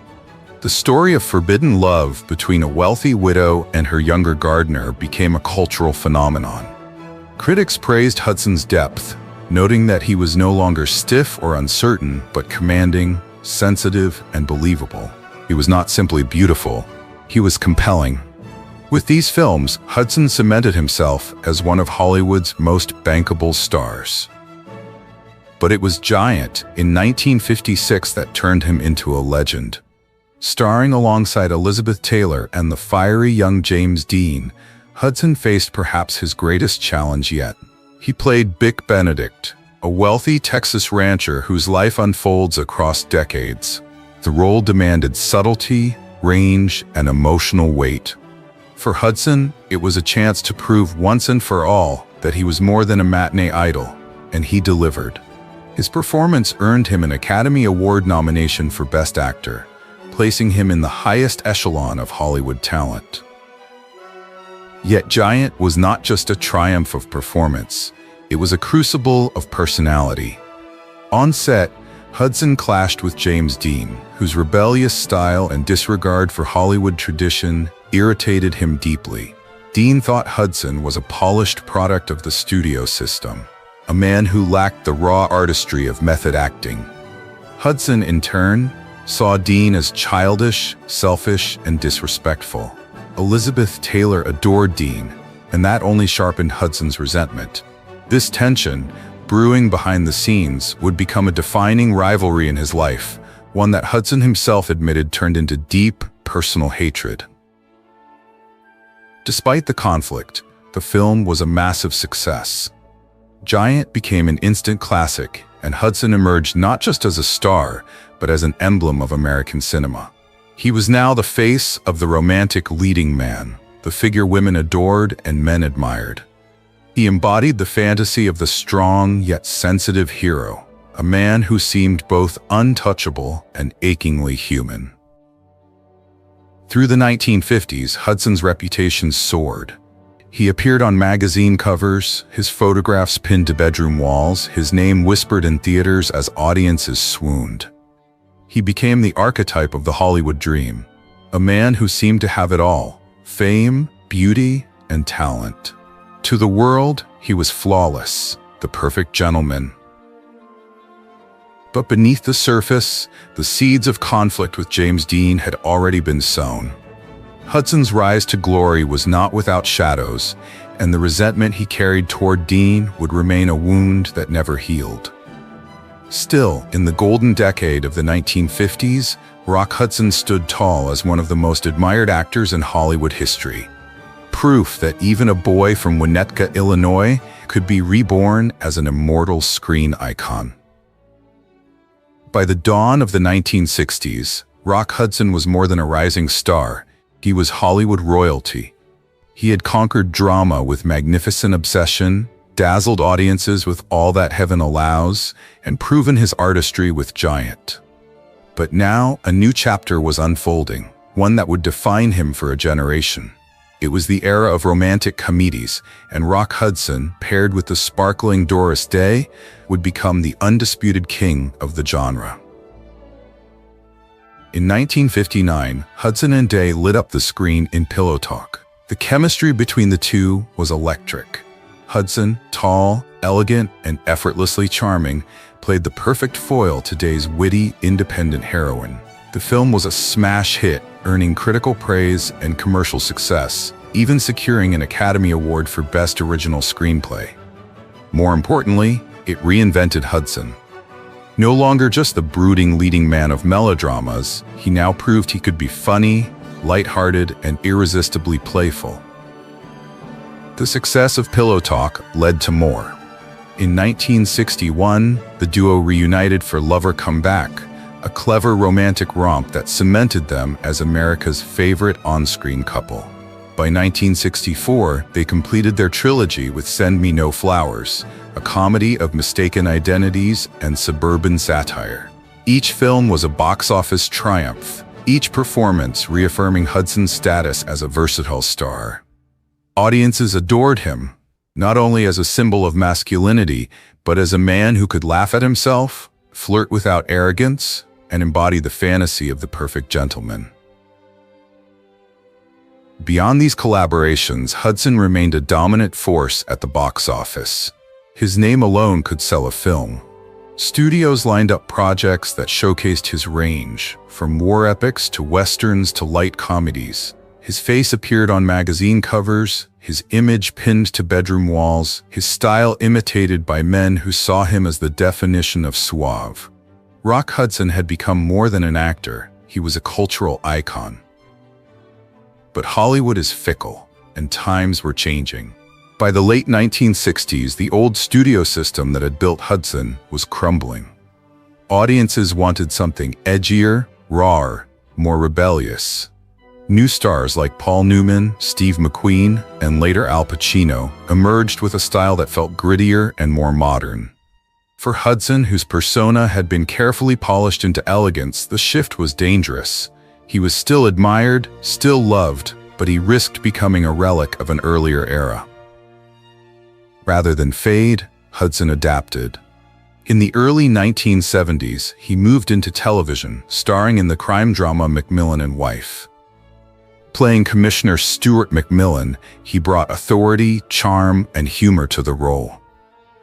The story of forbidden love between a wealthy widow and her younger gardener became a cultural phenomenon. Critics praised Hudson's depth, noting that he was no longer stiff or uncertain, but commanding, sensitive, and believable. He was not simply beautiful, he was compelling. With these films, Hudson cemented himself as one of Hollywood's most bankable stars. But it was Giant in 1956 that turned him into a legend. Starring alongside Elizabeth Taylor and the fiery young James Dean, Hudson faced perhaps his greatest challenge yet. He played Bick Benedict, a wealthy Texas rancher whose life unfolds across decades. The role demanded subtlety, range, and emotional weight. For Hudson, it was a chance to prove once and for all that he was more than a matinee idol, and he delivered. His performance earned him an Academy Award nomination for Best Actor, placing him in the highest echelon of Hollywood talent. Yet Giant was not just a triumph of performance, it was a crucible of personality. On set, Hudson clashed with James Dean, whose rebellious style and disregard for Hollywood tradition irritated him deeply. Dean thought Hudson was a polished product of the studio system, a man who lacked the raw artistry of method acting. Hudson, in turn, saw Dean as childish, selfish, and disrespectful. Elizabeth Taylor adored Dean, and that only sharpened Hudson's resentment. This tension, brewing behind the scenes, would become a defining rivalry in his life, one that Hudson himself admitted turned into deep, personal hatred. Despite the conflict, the film was a massive success. Giant became an instant classic, and Hudson emerged not just as a star, but as an emblem of American cinema. He was now the face of the romantic leading man, the figure women adored and men admired. He embodied the fantasy of the strong yet sensitive hero, a man who seemed both untouchable and achingly human. Through the 1950s, Hudson's reputation soared. He appeared on magazine covers, his photographs pinned to bedroom walls, his name whispered in theaters as audiences swooned. He became the archetype of the Hollywood dream, a man who seemed to have it all: fame, beauty, and talent. To the world, he was flawless, the perfect gentleman. But beneath the surface, the seeds of conflict with James Dean had already been sown. Hudson's rise to glory was not without shadows, and the resentment he carried toward Dean would remain a wound that never healed. Still, in the golden decade of the 1950s, Rock Hudson stood tall as one of the most admired actors in Hollywood history. Proof that even a boy from Winnetka, Illinois, could be reborn as an immortal screen icon. By the dawn of the 1960s, Rock Hudson was more than a rising star. He was Hollywood royalty. He had conquered drama with magnificent obsession, dazzled audiences with All That Heaven Allows, and proven his artistry with Giant. But now, a new chapter was unfolding, one that would define him for a generation. It was the era of romantic comedies, and Rock Hudson, paired with the sparkling Doris Day, would become the undisputed king of the genre. In 1959, Hudson and Day lit up the screen in Pillow Talk. The chemistry between the two was electric. Hudson, tall, elegant, and effortlessly charming, played the perfect foil to Day's witty, independent heroine. The film was a smash hit, earning critical praise and commercial success, even securing an Academy Award for Best Original Screenplay. More importantly, it reinvented Hudson. No longer just the brooding leading man of melodramas, he now proved he could be funny, lighthearted, and irresistibly playful. The success of Pillow Talk led to more. In 1961, the duo reunited for Lover Come Back, a clever romantic romp that cemented them as America's favorite on-screen couple. By 1964, they completed their trilogy with Send Me No Flowers, a comedy of mistaken identities and suburban satire. Each film was a box office triumph, each performance reaffirming Hudson's status as a versatile star. Audiences adored him, not only as a symbol of masculinity, but as a man who could laugh at himself, flirt without arrogance, and embody the fantasy of the perfect gentleman. Beyond these collaborations, Hudson remained a dominant force at the box office. His name alone could sell a film. Studios lined up projects that showcased his range, from war epics to westerns to light comedies. His face appeared on magazine covers, his image pinned to bedroom walls, his style imitated by men who saw him as the definition of suave. Rock Hudson had become more than an actor, he was a cultural icon. But Hollywood is fickle, and times were changing. By the late 1960s, the old studio system that had built Hudson was crumbling. Audiences wanted something edgier, rawer, more rebellious. New stars like Paul Newman, Steve McQueen, and later Al Pacino emerged with a style that felt grittier and more modern. For Hudson, whose persona had been carefully polished into elegance, the shift was dangerous. He was still admired, still loved, but he risked becoming a relic of an earlier era. Rather than fade, Hudson adapted. In the early 1970s, he moved into television, starring in the crime drama Macmillan and Wife. Playing Commissioner Stuart Macmillan, he brought authority, charm, and humor to the role.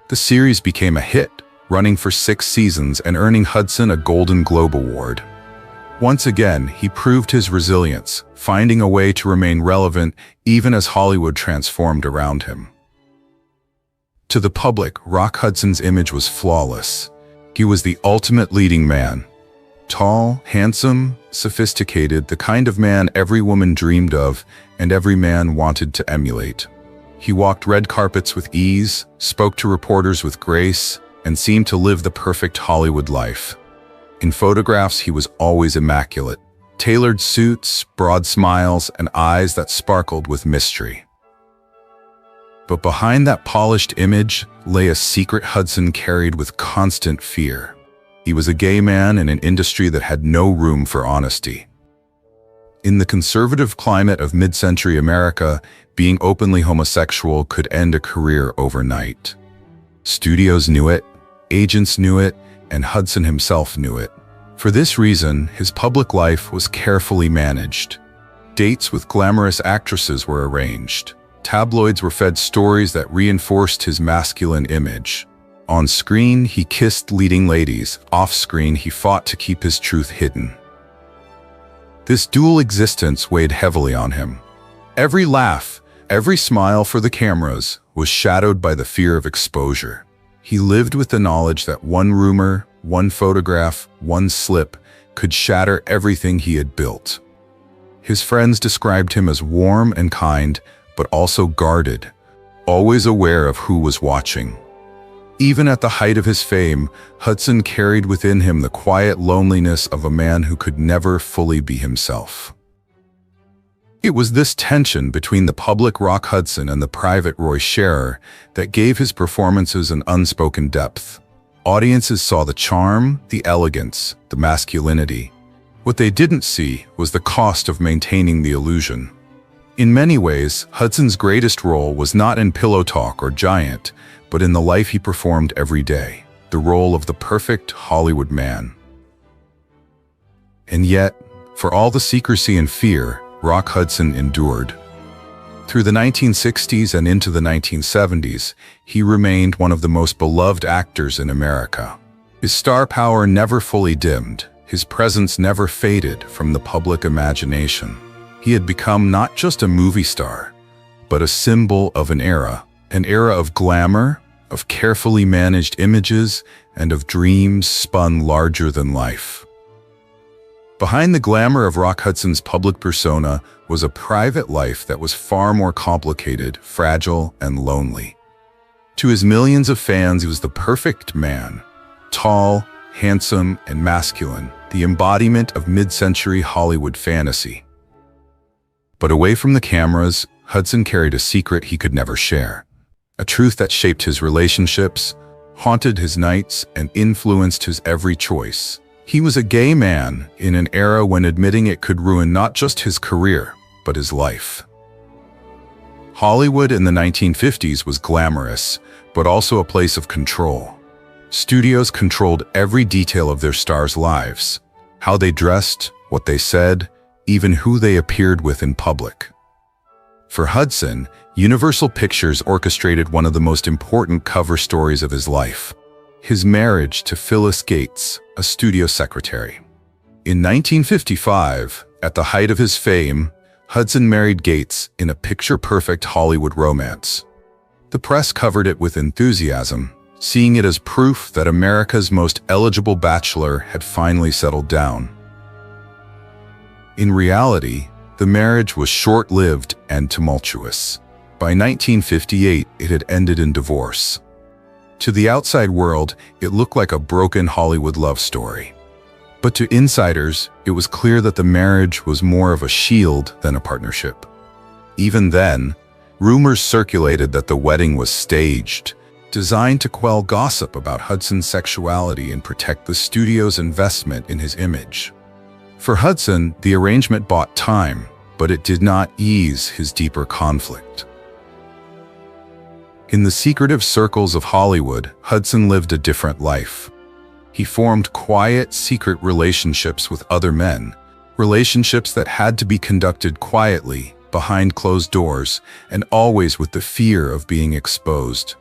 The series became a hit, running for 6 seasons and earning Hudson a Golden Globe Award. Once again, he proved his resilience, finding a way to remain relevant even as Hollywood transformed around him. To the public, Rock Hudson's image was flawless. He was the ultimate leading man. Tall, handsome, sophisticated, the kind of man every woman dreamed of and every man wanted to emulate. He walked red carpets with ease, spoke to reporters with grace, and seemed to live the perfect Hollywood life. In photographs, he was always immaculate. Tailored suits, broad smiles, and eyes that sparkled with mystery. But behind that polished image lay a secret Hudson carried with constant fear. He was a gay man in an industry that had no room for honesty. In the conservative climate of mid-century America, being openly homosexual could end a career overnight. Studios knew it, agents knew it, and Hudson himself knew it. For this reason, his public life was carefully managed. Dates with glamorous actresses were arranged. Tabloids were fed stories that reinforced his masculine image. On screen, he kissed leading ladies. Off-screen, he fought to keep his truth hidden. This dual existence weighed heavily on him. Every laugh, every smile for the cameras was shadowed by the fear of exposure. He lived with the knowledge that one rumor, one photograph, one slip could shatter everything he had built. His friends described him as warm and kind, but also guarded, always aware of who was watching. Even at the height of his fame, Hudson carried within him the quiet loneliness of a man who could never fully be himself. It was this tension between the public Rock Hudson and the private Roy Scherer that gave his performances an unspoken depth. Audiences saw the charm, the elegance, the masculinity. What they didn't see was the cost of maintaining the illusion. In many ways, Hudson's greatest role was not in Pillow Talk or Giant, but in the life he performed every day, the role of the perfect Hollywood man. And yet, for all the secrecy and fear, Rock Hudson endured. Through the 1960s and into the 1970s, he remained one of the most beloved actors in America. His star power never fully dimmed, his presence never faded from the public imagination. He had become not just a movie star, but a symbol of an era of glamour, of carefully managed images, and of dreams spun larger than life. Behind the glamour of Rock Hudson's public persona was a private life that was far more complicated, fragile, and lonely. To his millions of fans, he was the perfect man, tall, handsome, and masculine, the embodiment of mid-century Hollywood fantasy. But away from the cameras, Hudson carried a secret he could never share, a truth that shaped his relationships, haunted his nights, and influenced his every choice. He was a gay man in an era when admitting it could ruin not just his career, but his life. Hollywood in the 1950s was glamorous, but also a place of control. Studios controlled every detail of their stars' lives, how they dressed, what they said, even who they appeared with in public. For Hudson, Universal Pictures orchestrated one of the most important cover stories of his life: his marriage to Phyllis Gates, a studio secretary. In 1955, at the height of his fame, Hudson married Gates in a picture-perfect Hollywood romance. The press covered it with enthusiasm, seeing it as proof that America's most eligible bachelor had finally settled down. In reality, the marriage was short-lived and tumultuous. By 1958, it had ended in divorce. To the outside world, it looked like a broken Hollywood love story. But to insiders, it was clear that the marriage was more of a shield than a partnership. Even then, rumors circulated that the wedding was staged, designed to quell gossip about Hudson's sexuality and protect the studio's investment in his image. For Hudson, the arrangement bought time, but it did not ease his deeper conflict. In the secretive circles of Hollywood, Hudson lived a different life. He formed quiet, secret relationships with other men, relationships that had to be conducted quietly, behind closed doors, and always with the fear of being exposed.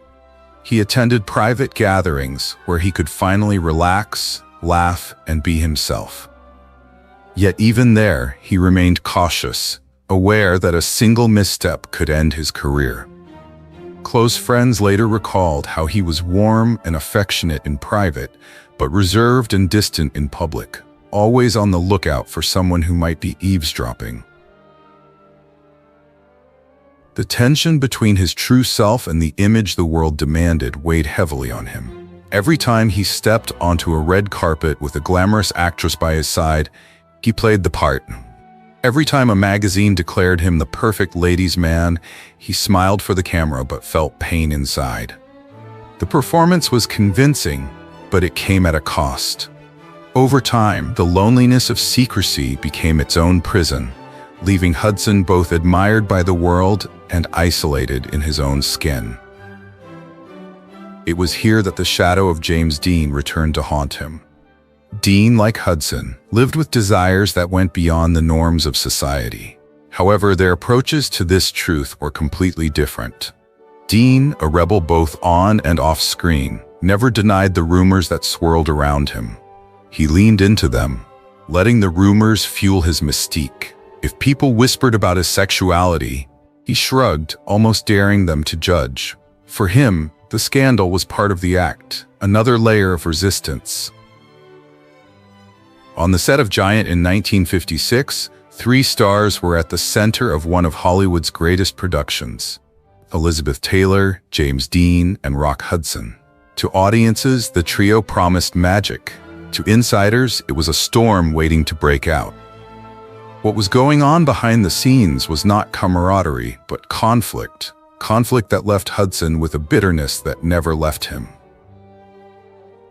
He attended private gatherings where he could finally relax, laugh, and be himself. Yet even there, he remained cautious, aware that a single misstep could end his career. Close friends later recalled how he was warm and affectionate in private, but reserved and distant in public, always on the lookout for someone who might be eavesdropping. The tension between his true self and the image the world demanded weighed heavily on him. Every time he stepped onto a red carpet with a glamorous actress by his side, he played the part. Every time a magazine declared him the perfect ladies' man, he smiled for the camera but felt pain inside. The performance was convincing, but it came at a cost. Over time, the loneliness of secrecy became its own prison, leaving Hudson both admired by the world and isolated in his own skin. It was here that the shadow of James Dean returned to haunt him. Dean, like Hudson, lived with desires that went beyond the norms of society. However, their approaches to this truth were completely different. Dean, a rebel both on and off screen, never denied the rumors that swirled around him. He leaned into them, letting the rumors fuel his mystique. If people whispered about his sexuality, he shrugged, almost daring them to judge. For him, the scandal was part of the act, another layer of resistance. On the set of Giant in 1956, three stars were at the center of one of Hollywood's greatest productions: Elizabeth Taylor, James Dean, and Rock Hudson. To audiences, the trio promised magic. To insiders, it was a storm waiting to break out. What was going on behind the scenes was not camaraderie, but conflict. Conflict that left Hudson with a bitterness that never left him.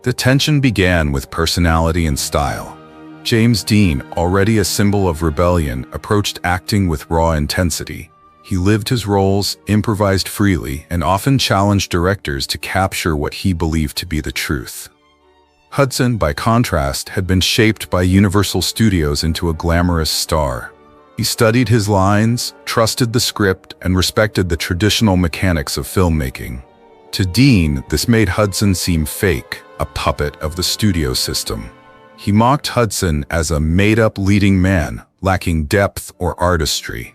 The tension began with personality and style. James Dean, already a symbol of rebellion, approached acting with raw intensity. He lived his roles, improvised freely, and often challenged directors to capture what he believed to be the truth. Hudson, by contrast, had been shaped by Universal Studios into a glamorous star. He studied his lines, trusted the script, and respected the traditional mechanics of filmmaking. To Dean, this made Hudson seem fake, a puppet of the studio system. He mocked Hudson as a made-up leading man, lacking depth or artistry.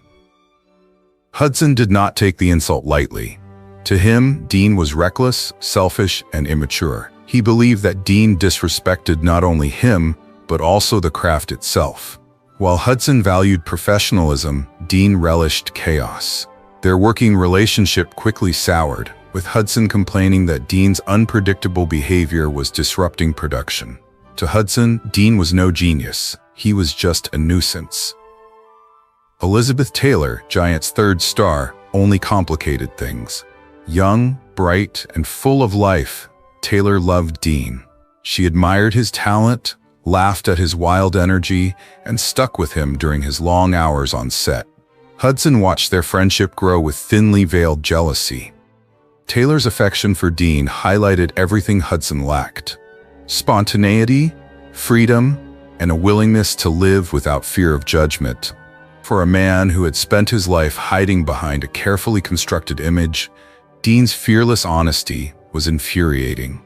Hudson did not take the insult lightly. To him, Dean was reckless, selfish, and immature. He believed that Dean disrespected not only him, but also the craft itself. While Hudson valued professionalism, Dean relished chaos. Their working relationship quickly soured, with Hudson complaining that Dean's unpredictable behavior was disrupting production. To Hudson, Dean was no genius. He was just a nuisance. Elizabeth Taylor, Giant's third star, only complicated things. Young, bright, and full of life, Taylor loved Dean. She admired his talent, laughed at his wild energy, and stuck with him during his long hours on set. Hudson watched their friendship grow with thinly veiled jealousy. Taylor's affection for Dean highlighted everything Hudson lacked: spontaneity, freedom, and a willingness to live without fear of judgment. For a man who had spent his life hiding behind a carefully constructed image, Dean's fearless honesty was infuriating.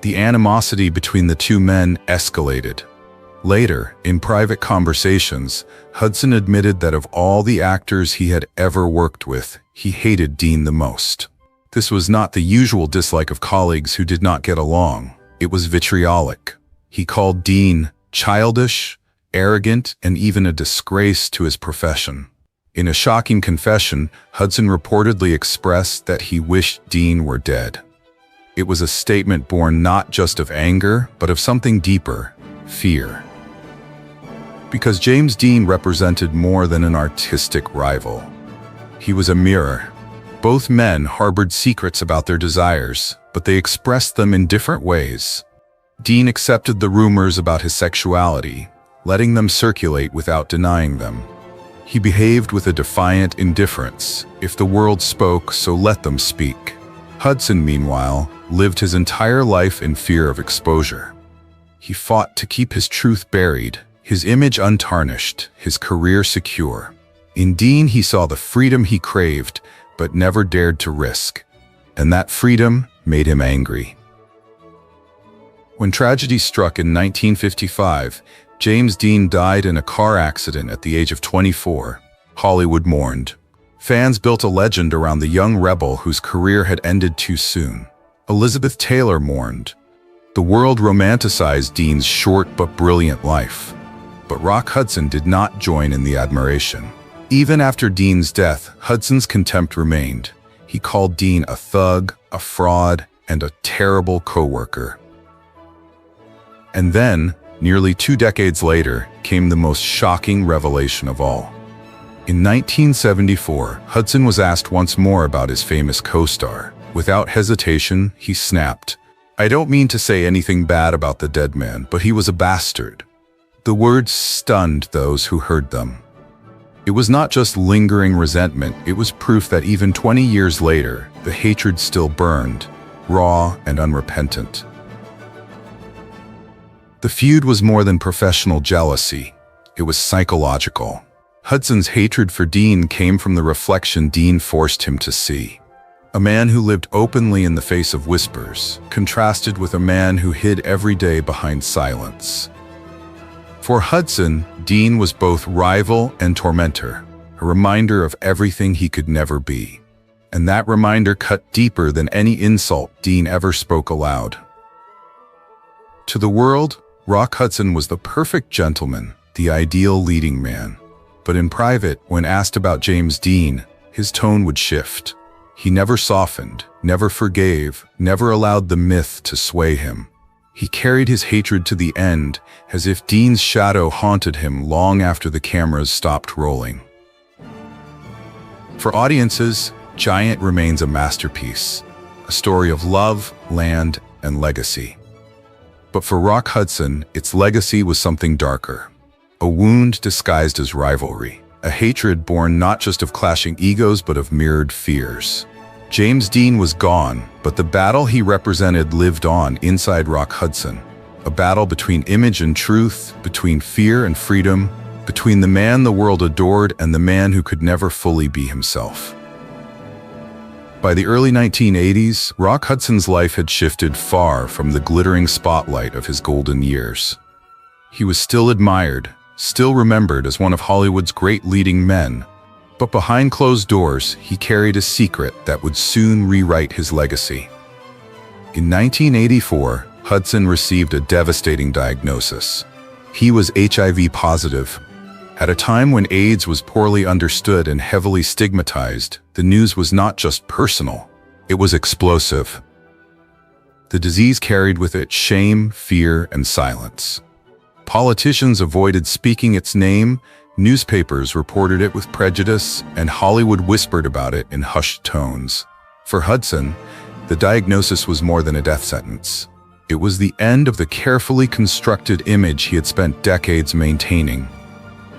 The animosity between the two men escalated. Later, in private conversations, Hudson admitted that of all the actors he had ever worked with, he hated Dean the most. This was not the usual dislike of colleagues who did not get along. It was vitriolic. He called Dean childish, arrogant, and even a disgrace to his profession. In a shocking confession, Hudson reportedly expressed that he wished Dean were dead. It was a statement born not just of anger, but of something deeper: fear. Because James Dean represented more than an artistic rival. He was a mirror. Both men harbored secrets about their desires, but they expressed them in different ways. Dean accepted the rumors about his sexuality, letting them circulate without denying them. He behaved with a defiant indifference. If the world spoke, so let them speak. Hudson, meanwhile, lived his entire life in fear of exposure. He fought to keep his truth buried, his image untarnished, his career secure. In Dean, he saw the freedom he craved, but never dared to risk. And that freedom made him angry. When tragedy struck in 1955, James Dean died in a car accident at the age of 24. Hollywood mourned. Fans built a legend around the young rebel whose career had ended too soon. Elizabeth Taylor mourned. The world romanticized Dean's short but brilliant life. But Rock Hudson did not join in the admiration. Even after Dean's death, Hudson's contempt remained. He called Dean a thug, a fraud, and a terrible co-worker. And then, nearly 2 decades later, came the most shocking revelation of all. In 1974, Hudson was asked once more about his famous co-star. Without hesitation, he snapped, "I don't mean to say anything bad about the dead man, but he was a bastard." The words stunned those who heard them. It was not just lingering resentment, it was proof that even 20 years later, the hatred still burned, raw and unrepentant. The feud was more than professional jealousy. It was psychological. Hudson's hatred for Dean came from the reflection Dean forced him to see. A man who lived openly in the face of whispers, contrasted with a man who hid every day behind silence. For Hudson, Dean was both rival and tormentor, a reminder of everything he could never be. And that reminder cut deeper than any insult Dean ever spoke aloud. To the world, Rock Hudson was the perfect gentleman, the ideal leading man. But in private, when asked about James Dean, his tone would shift. He never softened, never forgave, never allowed the myth to sway him. He carried his hatred to the end, as if Dean's shadow haunted him long after the cameras stopped rolling. For audiences, Giant remains a masterpiece, a story of love, land, and legacy. But for Rock Hudson, its legacy was something darker. A wound disguised as rivalry, a hatred born not just of clashing egos but of mirrored fears. James Dean was gone, but the battle he represented lived on inside Rock Hudson. A battle between image and truth, between fear and freedom, between the man the world adored and the man who could never fully be himself. By the early 1980s, Rock Hudson's life had shifted far from the glittering spotlight of his golden years. He was still admired, still remembered as one of Hollywood's great leading men, but behind closed doors, he carried a secret that would soon rewrite his legacy. In 1984, Hudson received a devastating diagnosis. He was HIV positive. At a time when AIDS was poorly understood and heavily stigmatized, the news was not just personal, it was explosive. The disease carried with it shame, fear, and silence. Politicians avoided speaking its name, newspapers reported it with prejudice, and Hollywood whispered about it in hushed tones. For Hudson, the diagnosis was more than a death sentence. It was the end of the carefully constructed image he had spent decades maintaining.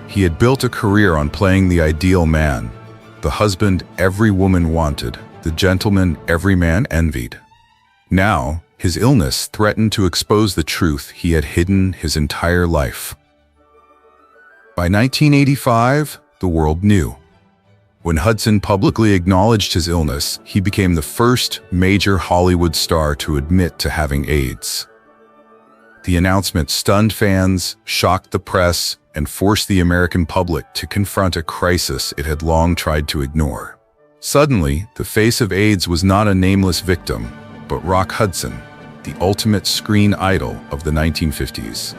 He had built a career on playing the ideal man, the husband every woman wanted, the gentleman every man envied. Now, his illness threatened to expose the truth he had hidden his entire life. By 1985, the world knew. When Hudson publicly acknowledged his illness, he became the first major Hollywood star to admit to having AIDS. The announcement stunned fans, shocked the press, and forced the American public to confront a crisis it had long tried to ignore. Suddenly, the face of AIDS was not a nameless victim, but Rock Hudson, the ultimate screen idol of the 1950s.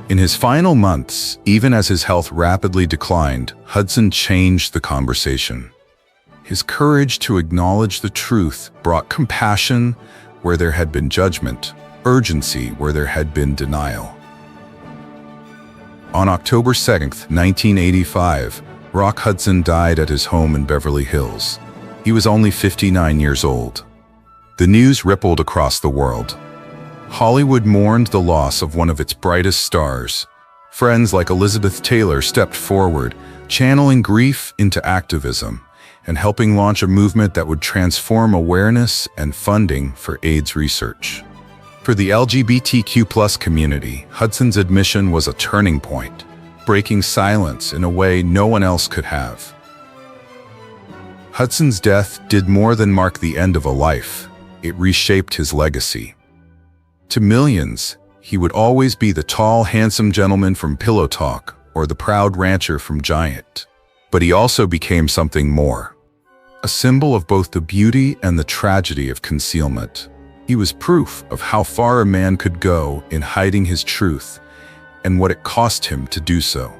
In his final months, even as his health rapidly declined, Hudson changed the conversation. His courage to acknowledge the truth brought compassion where there had been judgment, urgency where there had been denial. On October 2nd, 1985, Rock Hudson died at his home in Beverly Hills. He was only 59 years old. The news rippled across the world. Hollywood mourned the loss of one of its brightest stars. Friends like Elizabeth Taylor stepped forward, channeling grief into activism and helping launch a movement that would transform awareness and funding for AIDS research. For the LGBTQ+ community, Hudson's admission was a turning point, breaking silence in a way no one else could have. Hudson's death did more than mark the end of a life. It reshaped his legacy. To millions, he would always be the tall, handsome gentleman from Pillow Talk or the proud rancher from Giant. But he also became something more. A symbol of both the beauty and the tragedy of concealment. He was proof of how far a man could go in hiding his truth and what it cost him to do so.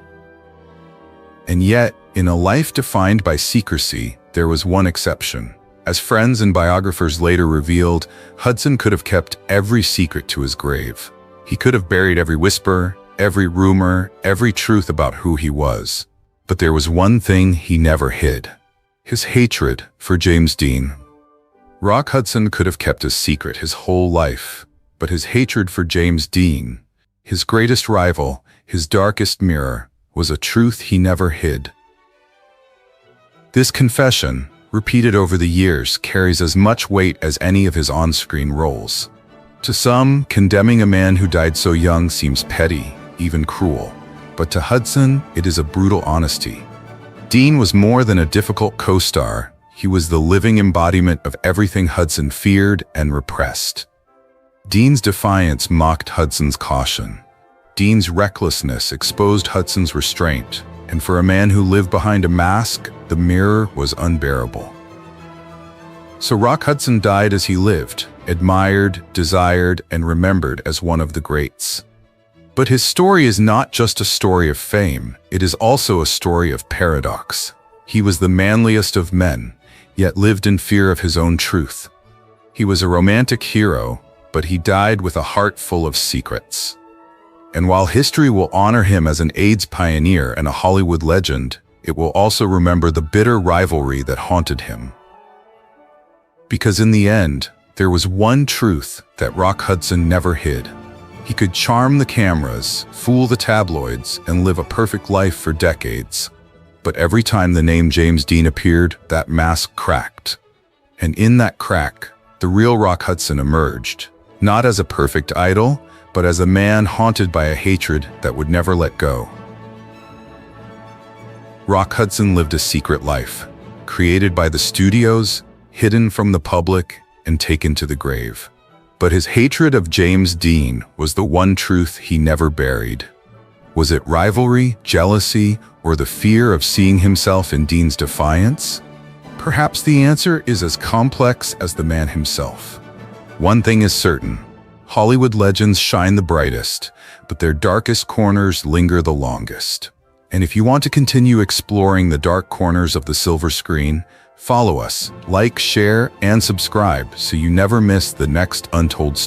And yet, in a life defined by secrecy, there was one exception. As friends and biographers later revealed, Hudson could have kept every secret to his grave. He could have buried every whisper, every rumor, every truth about who he was. But there was one thing he never hid: his hatred for James Dean. Rock Hudson could have kept a secret his whole life, but his hatred for James Dean, his greatest rival, his darkest mirror, was a truth he never hid. This confession, repeated over the years, carries as much weight as any of his on-screen roles. To some, condemning a man who died so young seems petty, even cruel. But to Hudson, it is a brutal honesty. Dean was more than a difficult co-star. He was the living embodiment of everything Hudson feared and repressed. Dean's defiance mocked Hudson's caution. Dean's recklessness exposed Hudson's restraint. And for a man who lived behind a mask, the mirror was unbearable. So Rock Hudson died as he lived, admired, desired, and remembered as one of the greats. But his story is not just a story of fame, it is also a story of paradox. He was the manliest of men, yet lived in fear of his own truth. He was a romantic hero, but he died with a heart full of secrets. And while history will honor him as an AIDS pioneer and a Hollywood legend, it will also remember the bitter rivalry that haunted him. Because in the end, there was one truth that Rock Hudson never hid. He could charm the cameras, fool the tabloids, and live a perfect life for decades. But every time the name James Dean appeared, that mask cracked. And in that crack, the real Rock Hudson emerged, not as a perfect idol, but as a man haunted by a hatred that would never let go. Rock Hudson lived a secret life, created by the studios, hidden from the public, and taken to the grave. But his hatred of James Dean was the one truth he never buried. Was it rivalry, jealousy, or the fear of seeing himself in Dean's defiance? Perhaps the answer is as complex as the man himself. One thing is certain: Hollywood legends shine the brightest, but their darkest corners linger the longest. And if you want to continue exploring the dark corners of the silver screen, follow us, like, share, and subscribe so you never miss the next Untold story.